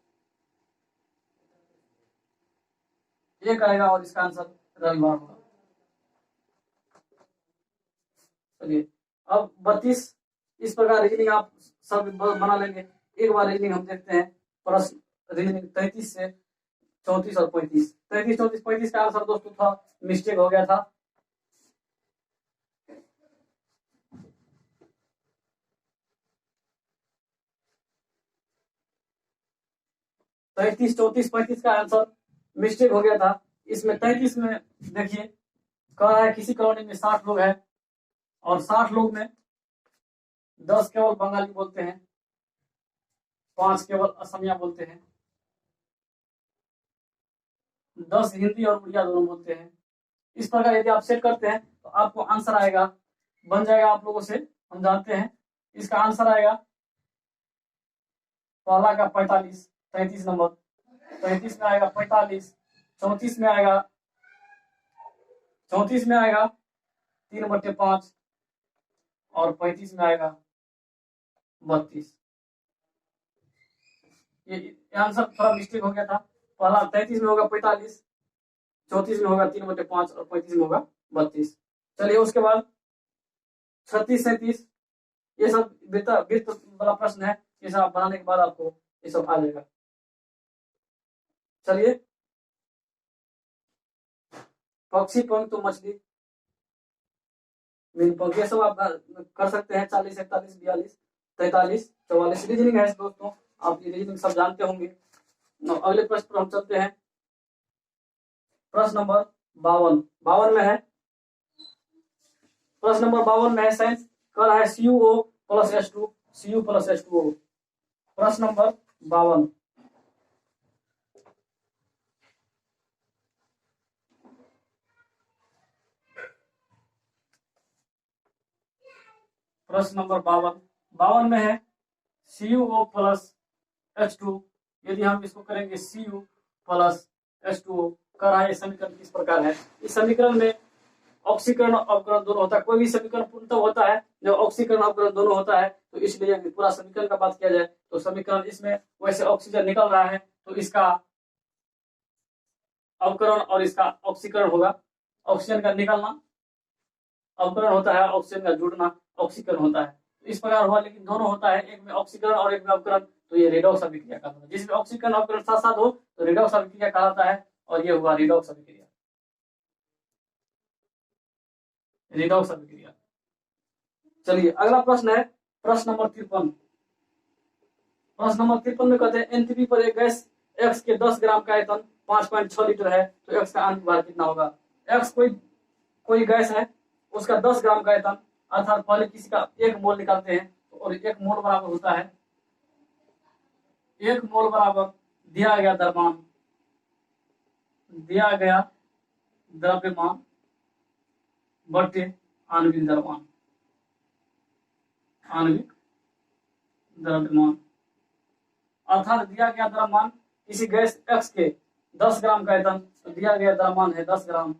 1 आएगा और इसका आंसर रविवार होगा। चलिए अब 32 इस प्रकार रीजनिंग आप सब बना लेंगे। एक बार रीजनिंग हम देखते हैं, प्रश्न रीजनिंग 33 से 34 और 35। 33 34 35 का आंसर दोस्तों था मिस्टेक हो गया था, 33, 34, 35 का आंसर मिस्टेक हो गया था। इसमें 33 में देखिए कह रहा है किसी कॉलोनी में 60 लोग हैं और 60 लोग में 10 केवल बंगाली बोलते हैं, 5 केवल असमिया बोलते हैं, 10 हिंदी और उड़िया दोनों बोलते हैं। इस प्रकार यदि आप सेट करते हैं तो आपको आंसर आएगा, बन जाएगा आप लोगों से हम जानते हैं। इसका आंसर आएगा पहला का 45, 33 नंबर, 33 में आएगा 45, 34 में आएगा 3/5 और 35 में आएगा 32। ये आंसर थोड़ा मिस्टेक हो गया था। पहला 33 में होगा 45, 34 में होगा 3/5 और 35 में होगा 32। चलिए उसके बाद 36, 37 ये सब वृत्त वाला प्रश्न है। ये सब बनाने के बाद आपको ये सब आ जाएगा। चलिए पक्षी, पंख तो मछली, मीन पंख, ये सब आप कर सकते हैं। 40, 41, 42, 43, 44 रीजनिंग है दोस्तों, आप ये रीजनिंग सब जानते होंगे। अगले प्रश्न पर हम चलते हैं। प्रश्न नंबर 52 में है, प्रश्न नंबर 52 में है साइंस कर रहा है CuO plus H2, Cu plus H2O। प्रश्न नंबर 52। प्रश्न नंबर 52 में है CuO प्लस H2। यदि हम इसको करेंगे Cu प्लस H2O, कर रहा है समीकरण किस प्रकार है। इस समीकरण में ऑक्सीकरण अपकरण दोनों होता है। कोई भी समीकरण पूर्णतः होता है जब ऑक्सीकरण अपकरण दोनों होता है, तो इसलिए यदि पूरा समीकरण का बात किया जाए तो समीकरण इसमें वैसे ऑक्सीजन निकल रहा है तो इसका अपकरण और इसका ऑक्सीकरण होगा। ऑक्सीजन का निकलना अपकरण होता है, ऑक्सीजन का जुड़ना ऑक्सीकरण होता है। तो इस प्रकार हुआ, लेकिन दोनों होता है, एक में ऑक्सीकरण और एक में अपकरण, तो ये रेडॉक्स अभिक्रिया कहलाता है। जिसमें ऑक्सीकरण अपकरण साथ साथ हो तो रेडॉक्स अभिक्रिया कहलाता है, और ये हुआ रेडॉक्स अभिक्रिया। रेडॉक्स अभिक्रिया। चलिए अगला प्रश्न है प्रश्न नंबर 53। प्रश्न नंबर 53 में कहते हैं एनटीपी पर एक गैस एक्स के 10 ग्राम का आयतन 5.6 लीटर है तो एक्स का आणविक भार कितना होगा। एक्स कोई गैस है, उसका 10 ग्राम का आयतन, अर्थात पहले किसी का 1 मोल निकालते हैं, और 1 मोल बराबर होता है, 1 मोल बराबर दिया गया द्रव्यमान बटे आणविक द्रव्यमान। अर्थात दिया गया द्रव्यमान किसी गैस एक्स के 10 ग्राम का आयतन, तो दिया गया द्रव्यमान है 10 ग्राम,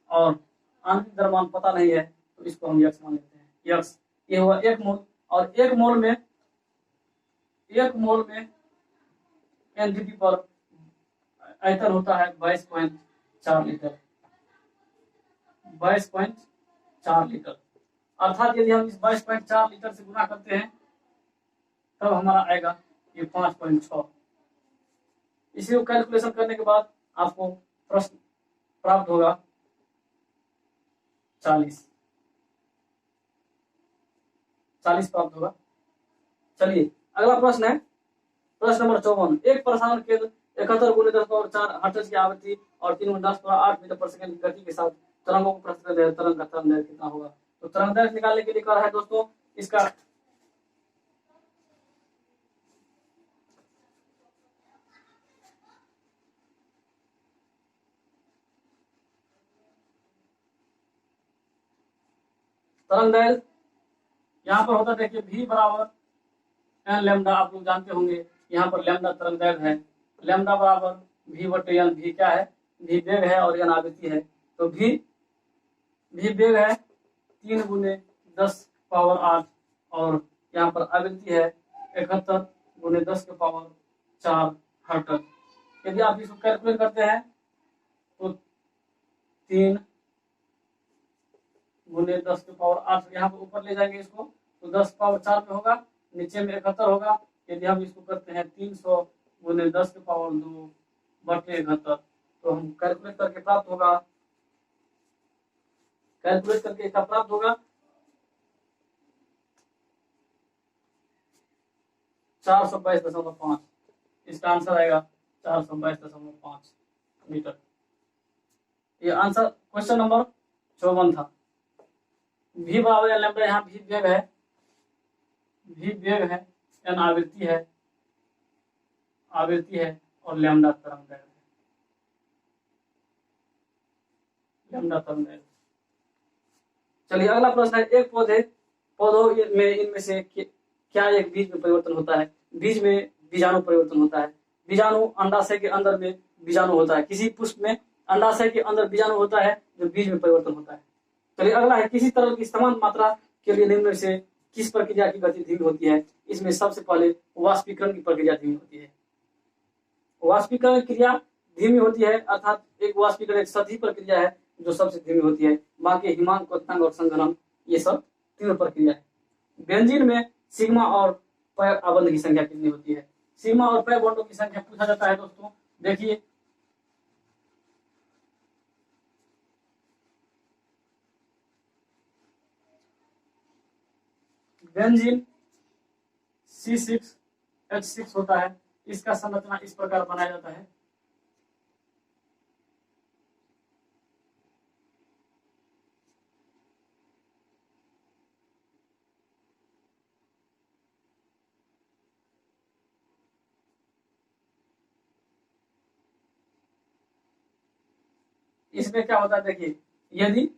और आणविक द्रव्यमान पता नहीं है तो इसको हम यक्स मान लेते हैं। यक्स ये हुआ 1 मोल, और 1 मोल में एनटीपी पर आयतन होता है 22.4 लीटर। 22.4 लीटर, अर्थात यदि हम इस 22.4 लीटर से गुना करते हैं तब हमारा आएगा ये 5.6। इसी को कैलकुलेशन करने के बाद आपको प्रश्न प्राप्त होगा 40 प्राप्त होगा। चलिए अगला प्रश्न है प्रश्न नंबर 54। एक प्रसारण केंद्र 71 × 10⁴ हर्ट्ज की आवृत्ति और 3 × 10⁸ मीटर पर सेकंड की गति के साथ तरंगों को प्रस्तुत करते हैं, तरंग का तरंग दैर्घ्य कितना होगा। तो तरंग दैर्घ्य निकालने के लिए कह रहा है दोस्तों, इसका तरंग दैर्घ्य यहाँ पर होता है, देखिए v बराबर एन लैम्डा, आप लोग जानते होंगे, यहाँ पर लैम्डा तरंग दैर्घ्य है, लैम्डा बराबर v बटे एन। v क्या है, v वेग है और एन आवृत्ति है, तो v वेग है 3 × 10⁸, और यहाँ पर आवृत्ति है 71 × 10⁴ हर्ट्ज। यदि आप इसको कैलकुलेट करते हैं तो 3 × 10⁸, यहाँ पर ऊपर ले जाएंगे इसको तो 10⁴ में होगा, नीचे में 71 होगा। यदि हम इसको करते हैं 300 × 10⁻² बटे 71, तो हम कैलकुलेट करके प्राप्त होगा, 422.5। इसका आंसर आएगा 422.5 मीटर। ये आंसर क्वेश्चन नंबर 54 था। v बराबर एन लैम्डा, यहाँ v वेग है, v वेग है, n आवृत्ति है, और लैम्डा तरंग दैर्घ्य है, लैम्डा तरंग दैर्घ्य। चलिए अगला प्रश्न है, एक पौधों में इनमें से क्या एक बीज में परिवर्तन होता है? बीज में बीजाणु परिवर्तन होता है। बीजाणु अंडाशय के अंदर में बीजाणु होता है, किसी पुष्प में अंडाशय के अंदर बीजाणु होता है जो बीज में परिवर्तन होता है। चलिए अगला है, किसी तरल की समान मात्रा के लिए निम्न में से किस प्रक्रिया की गति धीमी होती है? इसमें सबसे पहले वाष्पीकरण की प्रक्रिया धीमी होती है। वाष्पीकरण क्रिया धीमी होती है, अर्थात एक वाष्पीकरण एक सतही प्रक्रिया है जो सबसे धीमी होती है। बाकी हिमांक, क्वथनांक और संघनन ये सब तीनों प्रक्रिया है। बेंजीन में सिग्मा और पाई आबंध की संख्या कितनी होती है? सिग्मा और पाई बॉन्डों की संख्या पूछा जाता है दोस्तों। देखिए बेंजीन C6H6 होता है, इसका संरचना इस प्रकार बनाया जाता है। इसमें क्या होता है, देखिए यदि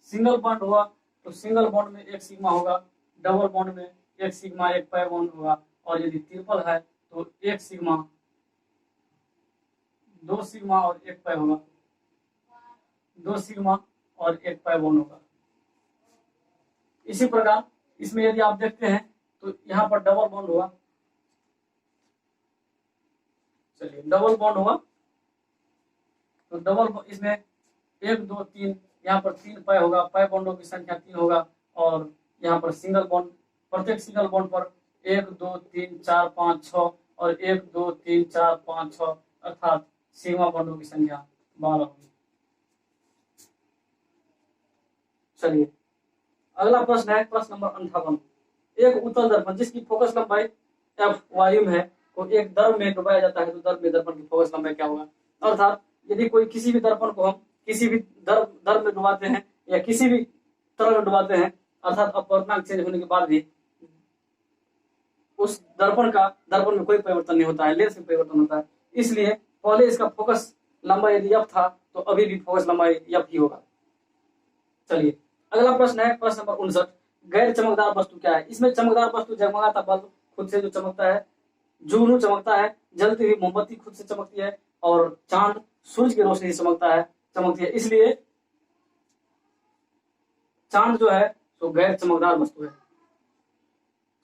सिंगल बॉन्ड हुआ तो सिंगल बॉन्ड में एक सिग्मा होगा, डबल बॉन्ड में एक सिग्मा एक पाई बॉन्ड होगा, और यदि ट्रिपल है तो एक सिग्मा, दो सिग्मा और एक पाई होगा, दो सिग्मा और एक पाई बॉन्ड होगा। इसी प्रकार इसमें यदि आप देखते हैं तो यहाँ पर डबल बॉन्ड हुआ, चलिए डबल बॉन्ड हुआ तो डबल इसमें 1 2 3, यहाँ पर 3 पाई होगा, पाई बॉन्डों की संख्या 3 होगा, और यहाँ पर सिंगल बॉन्ड, प्रत्येक सिंगल बॉन्ड पर 1 2 3 4 5 6 और 1 2 3 4 5 6, अर्थात सिग्मा बॉन्डों की संख्या 12 होगी। चलिए अगला प्रश्न है, प्रश्न नंबर 58। एक उत्तल दर्पण जिसकी फोकस लंबाई f वायु में है को एक द्रव में डुबाया जाता है तो द्रव में दर्पण की फोकस लंबाई क्या होगा? अर्थात यदि कोई किसी भी दर्पण को हम किसी भी द्रव में डुबाते हैं या किसी भी तरल में डुबाते हैं, अर्थात अपवर्तनांक चेंज होने के बाद भी उस दर्पण में कोई परिवर्तन नहीं होता है, लेंस में परिवर्तन होता है। इसलिए पहले इसका फोकस लंबाई यदि f था तो अभी भी फोकस लंबाई f ही होगा। चलिए अगला प्रश्न है, प्रश्न नंबर 59। गैर चमकदार वस्तु क्या है? इसमें चमकदार वस्तु जगमगाता बल्ब खुद से जो चमकता है, जुगनू चमकता है, जलती हुई मोमबत्ती खुद से चमकती है, और चांद सूरज की रोशनी से चमकती है। इसलिए चांद जो है तो गैर चमकदार वस्तु है।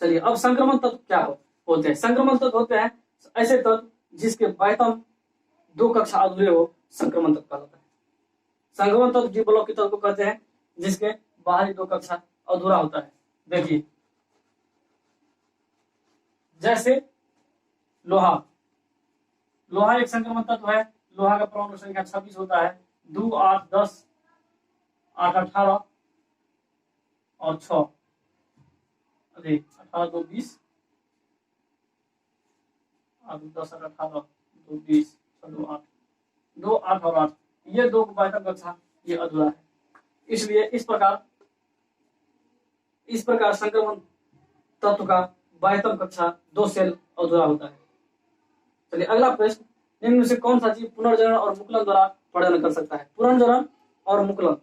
चलिए अब संक्रमण तत्व क्या होते हैं? संक्रमण तत्व होते हैं ऐसे तत्व जिसके बाह्यतम 2 कक्षा अधूरे हो, संक्रमण तत्व कहलाता है। संक्रमण तत्व डी ब्लॉक के तत्व को कहते हैं जिसके बाहरी 2 कक्षा अधूरा होता है। देखिए जैसे लोहा एक संक्रमण तत्व है। लोहा का परमाणु संख्या 26 होता है, 2 8 10 8 18 और 6 अधिक 18 2 20 8 10 8 18 2 20 2 8 2 8 और 8, ये 2 बाह्यतम कक्षा ये अधूरा है। इसलिए इस प्रकार संक्रमण तत्व का बाह्यतम कक्षा 2 सेल अधूरा होता है। चलिए अगला प्रश्न, निम्न में से कौन सा जीव पुनर्जनन और मुकुलन द्वारा प्रजनन कर सकता है? पुनर्जनन और मुकुलन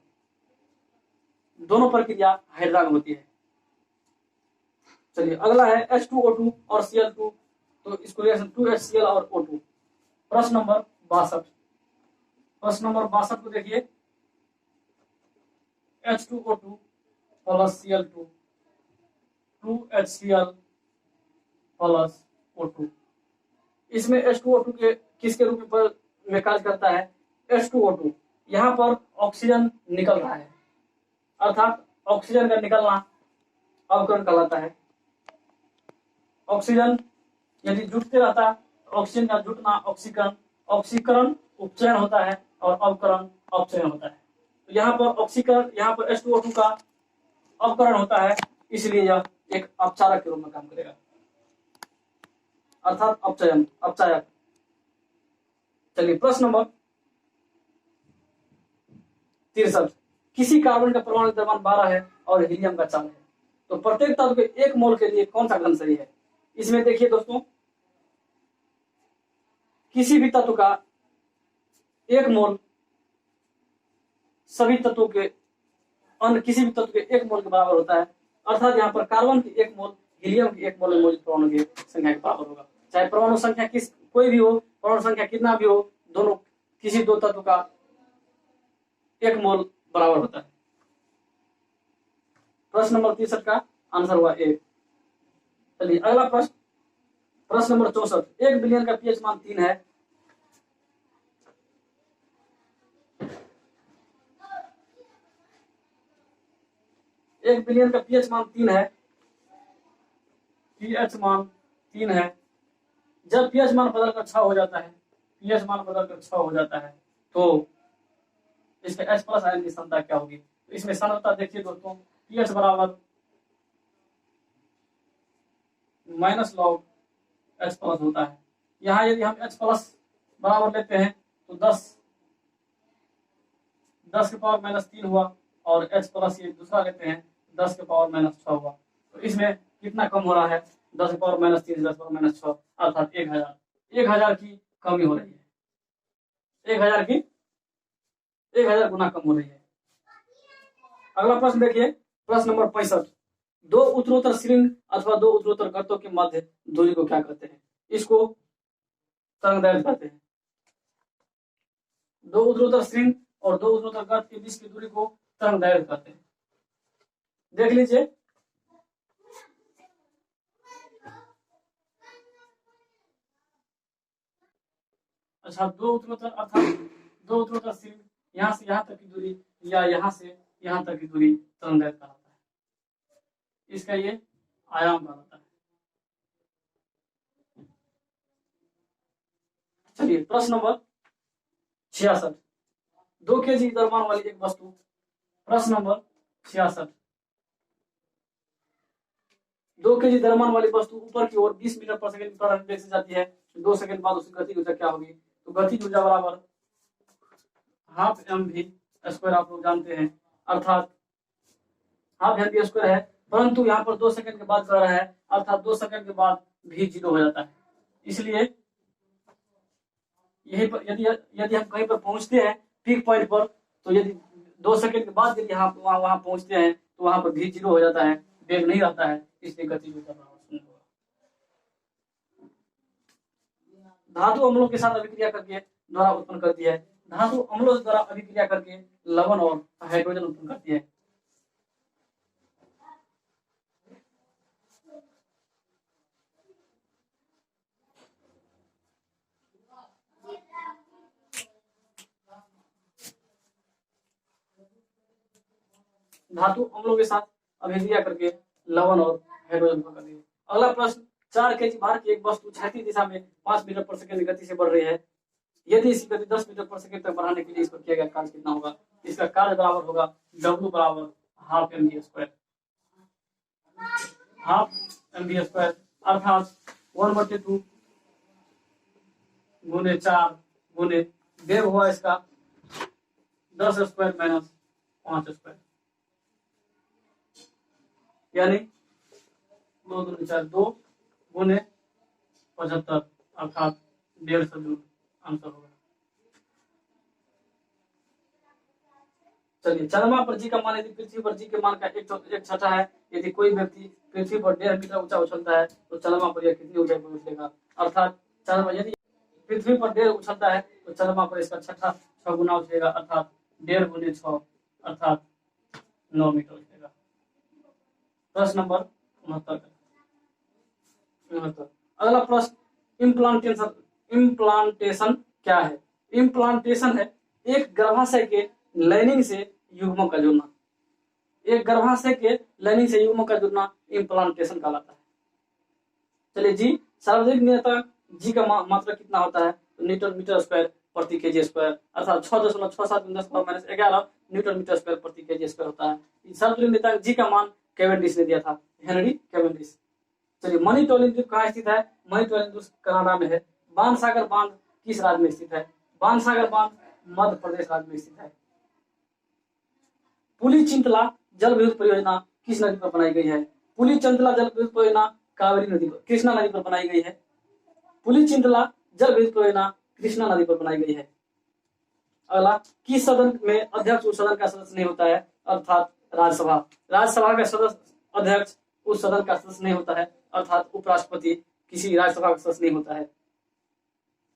दोनों प्रक्रिया हाइड्रा में होती है। चलिए अगला है H2O2 और Cl2, तो इसको रिएक्शन 2HCl और O2। प्रश्न नंबर 62। प्रश्न नंबर 62 को देखिए, H2O2 plus Cl2 2HCl plus O2। इसमें H2O2 के किसके रूप में कार्य करता है? H2O2 यहाँ पर ऑक्सीजन निकल रहा है, अर्थात ऑक्सीजन का निकलना अवकरण कहलाता है। ऑक्सीजन यदि जुटते रहता है, ऑक्सीजन का जुटना ऑक्सीकरण उपचयन होता है और अवकरण अपचयन होता है। तो यहाँ पर ऑक्सीकरण, यहाँ पर H2O2 का अवकरण होता है, इसलिए यह एक अपचारक के रूप में काम करेगा। अर्थात अपचायक। चलिए प्रश्न नंबर 63, किसी कार्बन का परमाणु द्रव्यमान 12 है और हीलियम का 4 है, तो प्रत्येक तत्व के 1 मोल के लिए कौन सा घन सही है? इसमें देखिए दोस्तों, किसी भी तत्व का 1 मोल सभी तत्वों के अन्य किसी भी तत्व के 1 मोल के बराबर होता है, अर्थात यहाँ पर कार्बन की 1 मोल हीलियम की 1 मोल में मौजूद परमाणु की संख्या के बराबर होगा। चाहे परमाणु संख्या कोई भी हो, परमाणु संख्या कितना भी हो, दोनों किसी दो तत्व का 1 मोल बराबर होता है। प्रश्न नंबर 63 का आंसर हुआ 1। चलिए अगला प्रश्न नंबर 64, 1 बिलियन का पीएच मान 3 है, एक बिलियन का पीएच मान 3 है, पीएच मान 3 है। जब पीएच मान बदलकर 6 हो जाता है, पीएच मान बदलकर 6 हो जाता है, तो इसके H प्लस आयन की सांद्रता क्या होगी? तो इसमें सांद्रता देखिए दोस्तों, पीएच बराबर माइनस लॉग H प्लस होता है। यहाँ यदि हम H प्लस बराबर लेते हैं तो 10 के पावर माइनस 3 हुआ, और H प्लस ये दूसरा लेते हैं 10 के पावर माइनस 6 हुआ। तो इसमें कितना कम हो रहा है? 10 के पावर माइनस 3, 10 के पावर माइनस 6, अर्थात 1000 की कमी हो रही है। 1000 गुना कम हो रही है। अगला प्रश्न देखिए, प्रश्न नंबर 65, 2 उत्तरोत्तर श्रृंग अथवा 2 उत्तरोत्तर गर्तों के मध्य दूरी को क्या कहते हैं? इसको तरंगदैर्घ्य कहते हैं। 2 उत्तरोत्तर श्रृंग और 2 उत्तरोत्तर गर्त के बीच की दूरी को तरंगदैर्घ्य कहते हैं। देख लीजिए, अच्छा 2 उत्तरोत्तर अर्थात 2 उत्तरोत्तर श्रृंग, यहाँ से यहाँ तक की दूरी या यहाँ से यहाँ तक की दूरी तरंगदैर्घ्य कहलाता है। इसका ये आयाम कहलाता है। चलिए प्रश्न नंबर 66, 2 केजी द्रव्यमान वाली एक वस्तु, प्रश्न नंबर 66, 2 केजी द्रव्यमान वाली वस्तु ऊपर की ओर 20 मीटर पर सेकंड प्रति वेग से जाती है, 2 सेकंड बाद उसकी गतिज ऊर्जा क्या होगी? तो गतिज ऊर्जा बराबर हाफ mv² आप लोग जानते हैं, अर्थात हाफ mv² है, परंतु यहाँ पर 2 सेकंड के बाद कर रहा है, अर्थात 2 सेकंड के बाद v 0 हो जाता है। इसलिए यही पर यदि हम कहीं पर पहुंचते हैं पीक पॉइंट पर, तो यदि 2 सेकंड के बाद यदि वहां पहुंचते हैं तो वहां पर v 0 हो जाता है, वेग नहीं रहता है, इसलिए गतिज ऊर्जा बराबर 0 होगा। धातु अम्लों के साथ अभिक्रिया करके द्वारा उत्पन्न करती है, धातु अम्लों द्वारा अभिक्रिया करके लवण और हाइड्रोजन उत्पन्न करती है। धातु अम्लों के साथ अभिक्रिया करके लवण और हाइड्रोजन उत्पन्न करती है। अगला प्रश्न, 4 केजी भार की एक वस्तु क्षैतिज दिशा में 5 मीटर पर सेकंड की गति से बढ़ रही है, यदि इसकी गति 10 मीटर पर सेकंड तक बढ़ाने के लिए इसको किया गया कार्य कितना होगा? इसका कार्य बराबर होगा W बराबर हाफ mv², हाफ mv², अर्थात 1/2 गुने 4 गुने वेग हुआ इसका 10² माइनस 5², यानी 2 दूनी 4, 2 गुने 75, अर्थात 150 जूल आंसर होगा। चलिए, चंद्रमा पर जी का मान यदि पृथ्वी पर जी के मान का 1/6 है, यदि कोई व्यक्ति पृथ्वी पर 1.5 मीटर ऊंचा उछलता है तो चंद्रमा पर यह कितनी ऊंचाई पर उछलेगा? अर्थात चंद्रमा यदि पृथ्वी पर 1.5 उछलता है तो चंद्रमा पर इसका 6 गुना उछलेगा, अर्थात 1.5 गुने 6, अर्थात 9 मीटर उछलेगा। प्रश्न नंबर 69। अगला प्रश्न, इम्प्लांटेशन क्या है? इम्प्लांटेशन है एक गर्भाशय के लाइनिंग से युग्मक का जुड़ना। एक गर्भाशय के लाइनिंग से युग्मक का जुड़ना इम्प्लांटेशन कहलाता है। चलिए जी, सार्वजनिक निरंतर जी का मात्रा कितना होता है? तो न्यूटन मीटर स्क्वायर प्रति केजी स्क्वायर, अर्थात 6.67 × 10⁻11 न्यूटन मीटर स्क्वायर प्रति केजी स्क्वायर होता है। सार्वजनिक निरंतर जी का मान कैवेंडिश ने दिया था, हेनरी कैवेंडिश। चलिए, मणितोली द्वीप कहाँ स्थित है? मणितोली द्वीप कनाडा में है। बाणसागर बांध किस राज्य में स्थित है? बाणसागर बांध मध्य प्रदेश राज्य में स्थित है। पुली चिंतला जल विद्युत परियोजना किस नदी पर बनाई गई है? पुली चिंतला जल विद्युत परियोजना कावेरी नदी पर, कृष्णा नदी पर बनाई गई है। पुली चिंतला जल विद्युत परियोजना कृष्णा नदी पर बनाई गई है। अगला, किस सदन में अध्यक्ष उस सदन का सदस्य नहीं होता है? अर्थात राज्यसभा। राज्यसभा का सदस्य अध्यक्ष उस सदन का सदस्य नहीं होता है, अर्थात उपराष्ट्रपति किसी राज्यसभा का सदस्य नहीं होता है।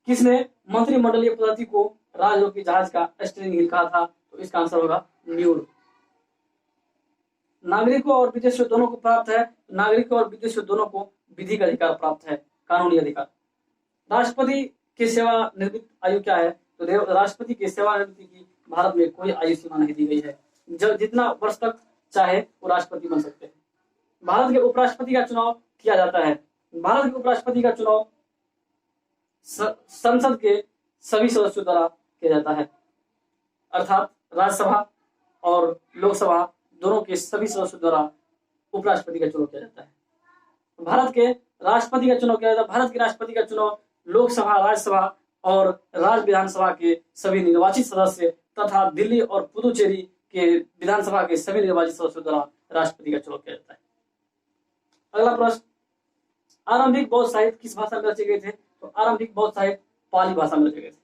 किसने मंत्रिमंडलीय पद्धति को राजरोकी जहाज का स्टीयरिंग व्हील कहा था? तो इसका आंसर होगा न्यूर। नागरिकों और विदेशियों दोनों को प्राप्त है, नागरिकों और विदेशियों दोनों को विधि का अधिकार प्राप्त है, कानूनी अधिकार। राष्ट्रपति की सेवानिवृत्त आयु क्या है? तो राष्ट्रपति की सेवानिवृत्ति की भारत में कोई आयु सीमा नहीं दी गई है, जब जितना वर्ष तक चाहे वो राष्ट्रपति बन सकते हैं। भारत के उपराष्ट्रपति का चुनाव किया जाता है। भारत के उपराष्ट्रपति का चुनाव संसद के सभी सदस्यों द्वारा किया जाता है, अर्थात राज्यसभा और लोकसभा दोनों के सभी सदस्यों द्वारा उपराष्ट्रपति का चुनाव किया जाता है। भारत के राष्ट्रपति का चुनाव किया जाता है। भारत के राष्ट्रपति का चुनाव लोकसभा, राज्यसभा और राज्य विधानसभा के सभी निर्वाचित सदस्य तथा दिल्ली और पुदुचेरी के विधानसभा के सभी निर्वाचित सदस्यों द्वारा राष्ट्रपति का चुनाव किया जाता है। अगला प्रश्न, आरंभिक बौद्ध साहित्य किस भाषा में रचे गए थे? तो आरंभिक बौद्ध साहित्य पाली भाषा में रचे गए थे।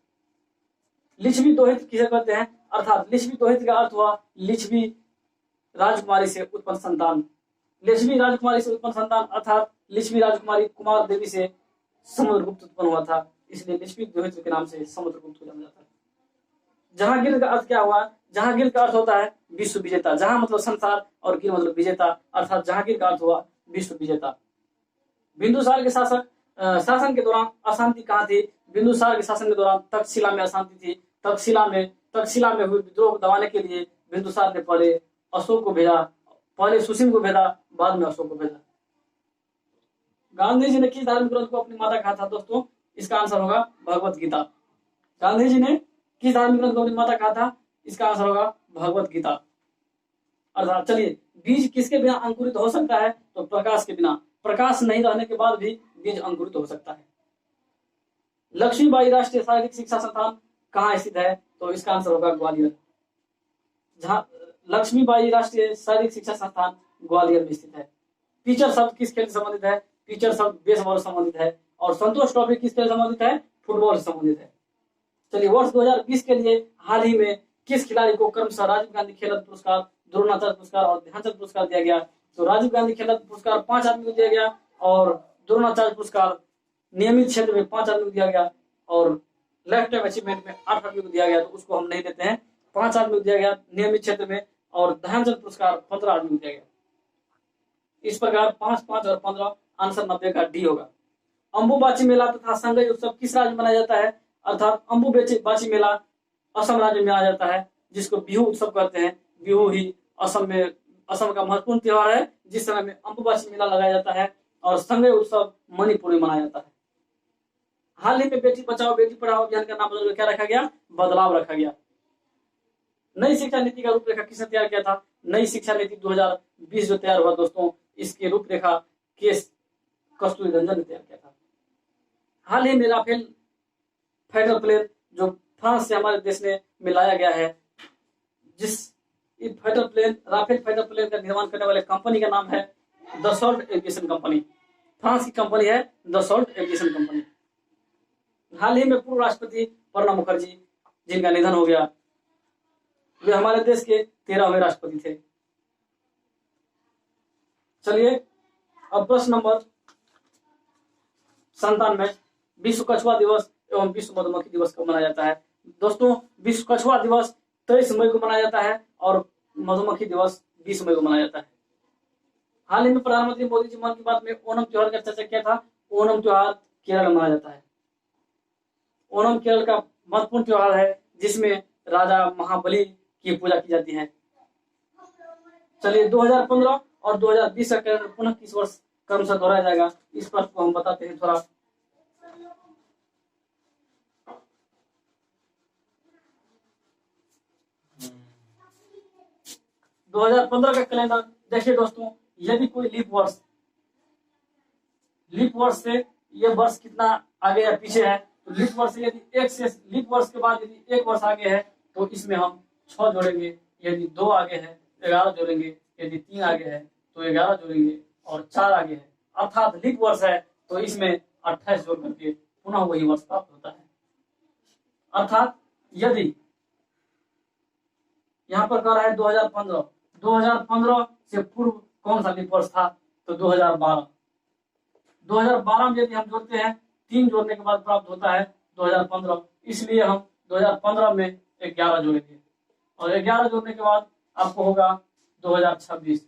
लिच्छवी दोहित्र किसे कहते हैं? अर्थात लिच्छवी दोहित्र का अर्थ हुआ लिच्छवी राजकुमारी से उत्पन्न संतान। लिच्छवी राजकुमारी से उत्पन्न संतान अर्थात लिच्छवी राजकुमारी कुमार देवी से समुद्रगुप्त उत्पन्न हुआ था, इसलिए लिच्छवी दोहित्र के नाम से समुद्रगुप्त को जाना जाता है। जहांगीर का अर्थ क्या हुआ? जहांगीर का अर्थ होता है विश्व विजेता। जहां मतलब संसार और गिर मतलब विजेता, अर्थात जहांगीर का अर्थ हुआ विश्व विजेता। बिंदुसार के शासन के दौरान अशांति कहाँ थी? बिंदुसार के शासन के दौरान तक्षशिला में अशांति थी। तक्षशिला में हुए विद्रोह को दबाने के लिए बिंदुसार ने पहले अशोक को भेजा, पहले सुसीम को भेजा, बाद में अशोक को भेजा। गांधी जी ने किस धार्मिक ग्रंथ को अपनी माता कहा था? दोस्तों, इसका आंसर होगा भगवत गीता। गांधी जी ने किस धार्मिक ग्रंथ को अपनी माता कहा था? इसका आंसर होगा भगवत गीता। अर्थात चलिए, बीज किसके बिना अंकुरित हो सकता है? तो प्रकाश के बिना। प्रकाश नहीं रहने के बाद भी बीज अंकुरित हो सकता है। लक्ष्मीबाई राष्ट्रीय शारीरिक शिक्षा संस्थान कहाँ स्थित है? तो इसका आंसर होगा ग्वालियर। जहां लक्ष्मीबाई राष्ट्रीय शारीरिक शिक्षा संस्थान ग्वालियर में स्थित है। टीचर शब्द किस खेल से संबंधित है? टीचर शब्द बेसबॉल से संबंधित है। और संतोष ट्रॉफी किस खेल से संबंधित है? फुटबॉल से संबंधित है। चलिए, वर्ष 2020 के लिए हाल ही में किस खिलाड़ी को क्रमशः राजीव गांधी खेल रत्न पुरस्कार, द्रोणाचार्य पुरस्कार और ध्यानचंद पुरस्कार दिया गया? तो राजीव गांधी खेल रत्न पुरस्कार 5 आदमी को दिया गया और द्रोणाचार्य पुरस्कार नियमित क्षेत्र में 5 आदमी को दिया गया और लाइफ टाइम अचीवमेंट में 8 आदमी को दिया गया, तो उसको हम नहीं देते हैं। 5 आदमी को दिया गया नियमित क्षेत्र में और ध्यानचंद पुरस्कार 15 आदमी को दिया गया। इस प्रकार 5, 5 और 15 आंसर 90 का डी होगा। अंबुबाची मेला तथा संगई उत्सव किस राज्य में मनाया जाता है? अर्थात अंबुबाची मेला असम राज्य में मनाया जाता है, जिसको बिहू उत्सव कहते हैं। बिहू ही असम का महत्वपूर्ण त्योहार है, जिस समय में अंबुबाची मेला लगाया जाता है। और संगई उत्सव मणिपुर में मनाया जाता है। हाल ही में बेटी बचाओ बेटी पढ़ाओ अभियान का नाम बदलकर क्या रखा गया? बदलाव रखा गया। नई शिक्षा नीति का रूपरेखा किसने तैयार किया था? नई शिक्षा नीति 2020 जो तैयार हुआ दोस्तों, इसके रूपरेखा केस कस्तूरी रंजन ने तैयार किया था। हाल ही में राफेल फाइटर प्लेन जो फ्रांस से हमारे देश में लाया गया है, जिस राफेल फाइटर प्लेन का निर्माण करने वाले कंपनी का नाम है दसॉल्ट एविएशन कंपनी। फ्रांस की कंपनी है दसॉल्ट एविएशन कंपनी। हाल ही में पूर्व राष्ट्रपति प्रणब मुखर्जी जिनका निधन हो गया, वे हमारे देश के 13वें राष्ट्रपति थे। चलिए, अब प्रश्न नंबर 97, विश्व कछुआ दिवस एवं विश्व मधुमक्खी दिवस कब मनाया जाता है? दोस्तों, विश्व कछुआ दिवस 23 मई को मनाया जाता है और मधुमक्खी दिवस 20 मई को मनाया जाता है। हाल ही में प्रधानमंत्री मोदी जी मन की बात में ओणम त्योहार का चर्चा किया था। ओणम त्योहार केरल में मनाया जाता है। ओणम केरल का महत्वपूर्ण त्योहार है, जिसमें राजा महाबली की पूजा की जाती है। चलिए, 2015 और 2020 का कैलेंडर पुनः किस वर्ष क्रमशः दोहराया जाएगा? इस प्रश्न को हम बताते हैं थोड़ा। 2015 का कैलेंडर देखिए दोस्तों, यदि कोई लीप वर्ष लीप वर्ष से ये वर्ष कितना आगे या पीछे है, तो लीप वर्ष से यदि एक से लीप वर्ष के बाद यदि एक वर्ष आगे है तो इसमें हम 6 जोड़ेंगे, यदि 2 आगे है 11 जोड़ेंगे, यदि 3 आगे है तो 11 जोड़ेंगे और 4 आगे है, अर्थात लीप वर्ष है तो इसमें 28 जोड़ करके पुनः वही वर्ष प्राप्त होता है। अर्थात यदि यहाँ पर कह रहा है 2015 से पूर्व कौन सा लीप वर्ष था, तो 2012 में यदि हम जोड़ते हैं 3 जोड़ने के बाद प्राप्त होता है 2015, इसलिए हम 2015 में 11 जोड़ेंगे और 11 जोड़ने के बाद आपको होगा 2026,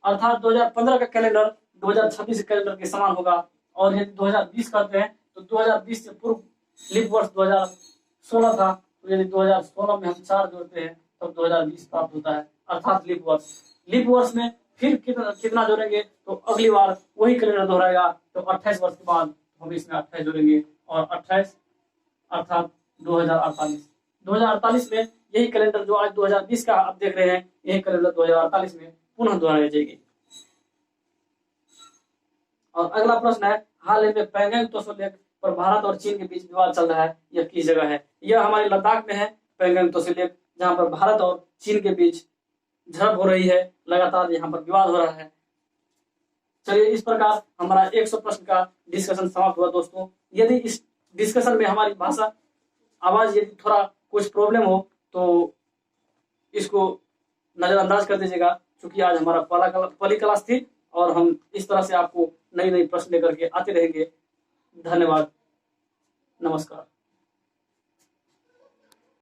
अर्थात 2015 का कैलेंडर 2026 कैलेंडर के समान होगा। और यदि 2020 करते हैं तो 2020 से पूर्व लीप वर्ष 2016 था, तो यदि 2016 में हम 4 जोड़ते हैं तब 2020 प्राप्त होता है, अर्थात लीप वर्ष। लीप वर्ष में फिर कितना जोड़ेंगे, तो अगली बार वही कैलेंडर दोहराएगा, तो 28 वर्ष के बाद हम इसमें 28 जोड़ेंगे और 28 अर्थात 2048 में यही कैलेंडर जो आज 2020 का आप देख रहे हैं, यही कैलेंडर 2048 में पुनः दोहराई जाएगी। और अगला प्रश्न है, हाल ही में पैंगोंग त्सो पर भारत और चीन के बीच विवाद चल रहा है, यह किस जगह है? यह हमारे लद्दाख में है पैंगोंग त्सो, जहां पर भारत और चीन के बीच झड़प हो रही है, लगातार यहाँ पर विवाद हो रहा है। चलिए, इस प्रकार हमारा 100 प्रश्न का डिस्कशन समाप्त हुआ दोस्तों। यदि इस डिस्कशन में हमारी भाषा आवाज यदि थोड़ा कुछ प्रॉब्लम हो तो इसको नजरअंदाज कर दीजिएगा, क्योंकि आज हमारा पहली क्लास थी और हम इस तरह से आपको नई नई प्रश्न लेकर के आते रहेंगे। धन्यवाद, नमस्कार।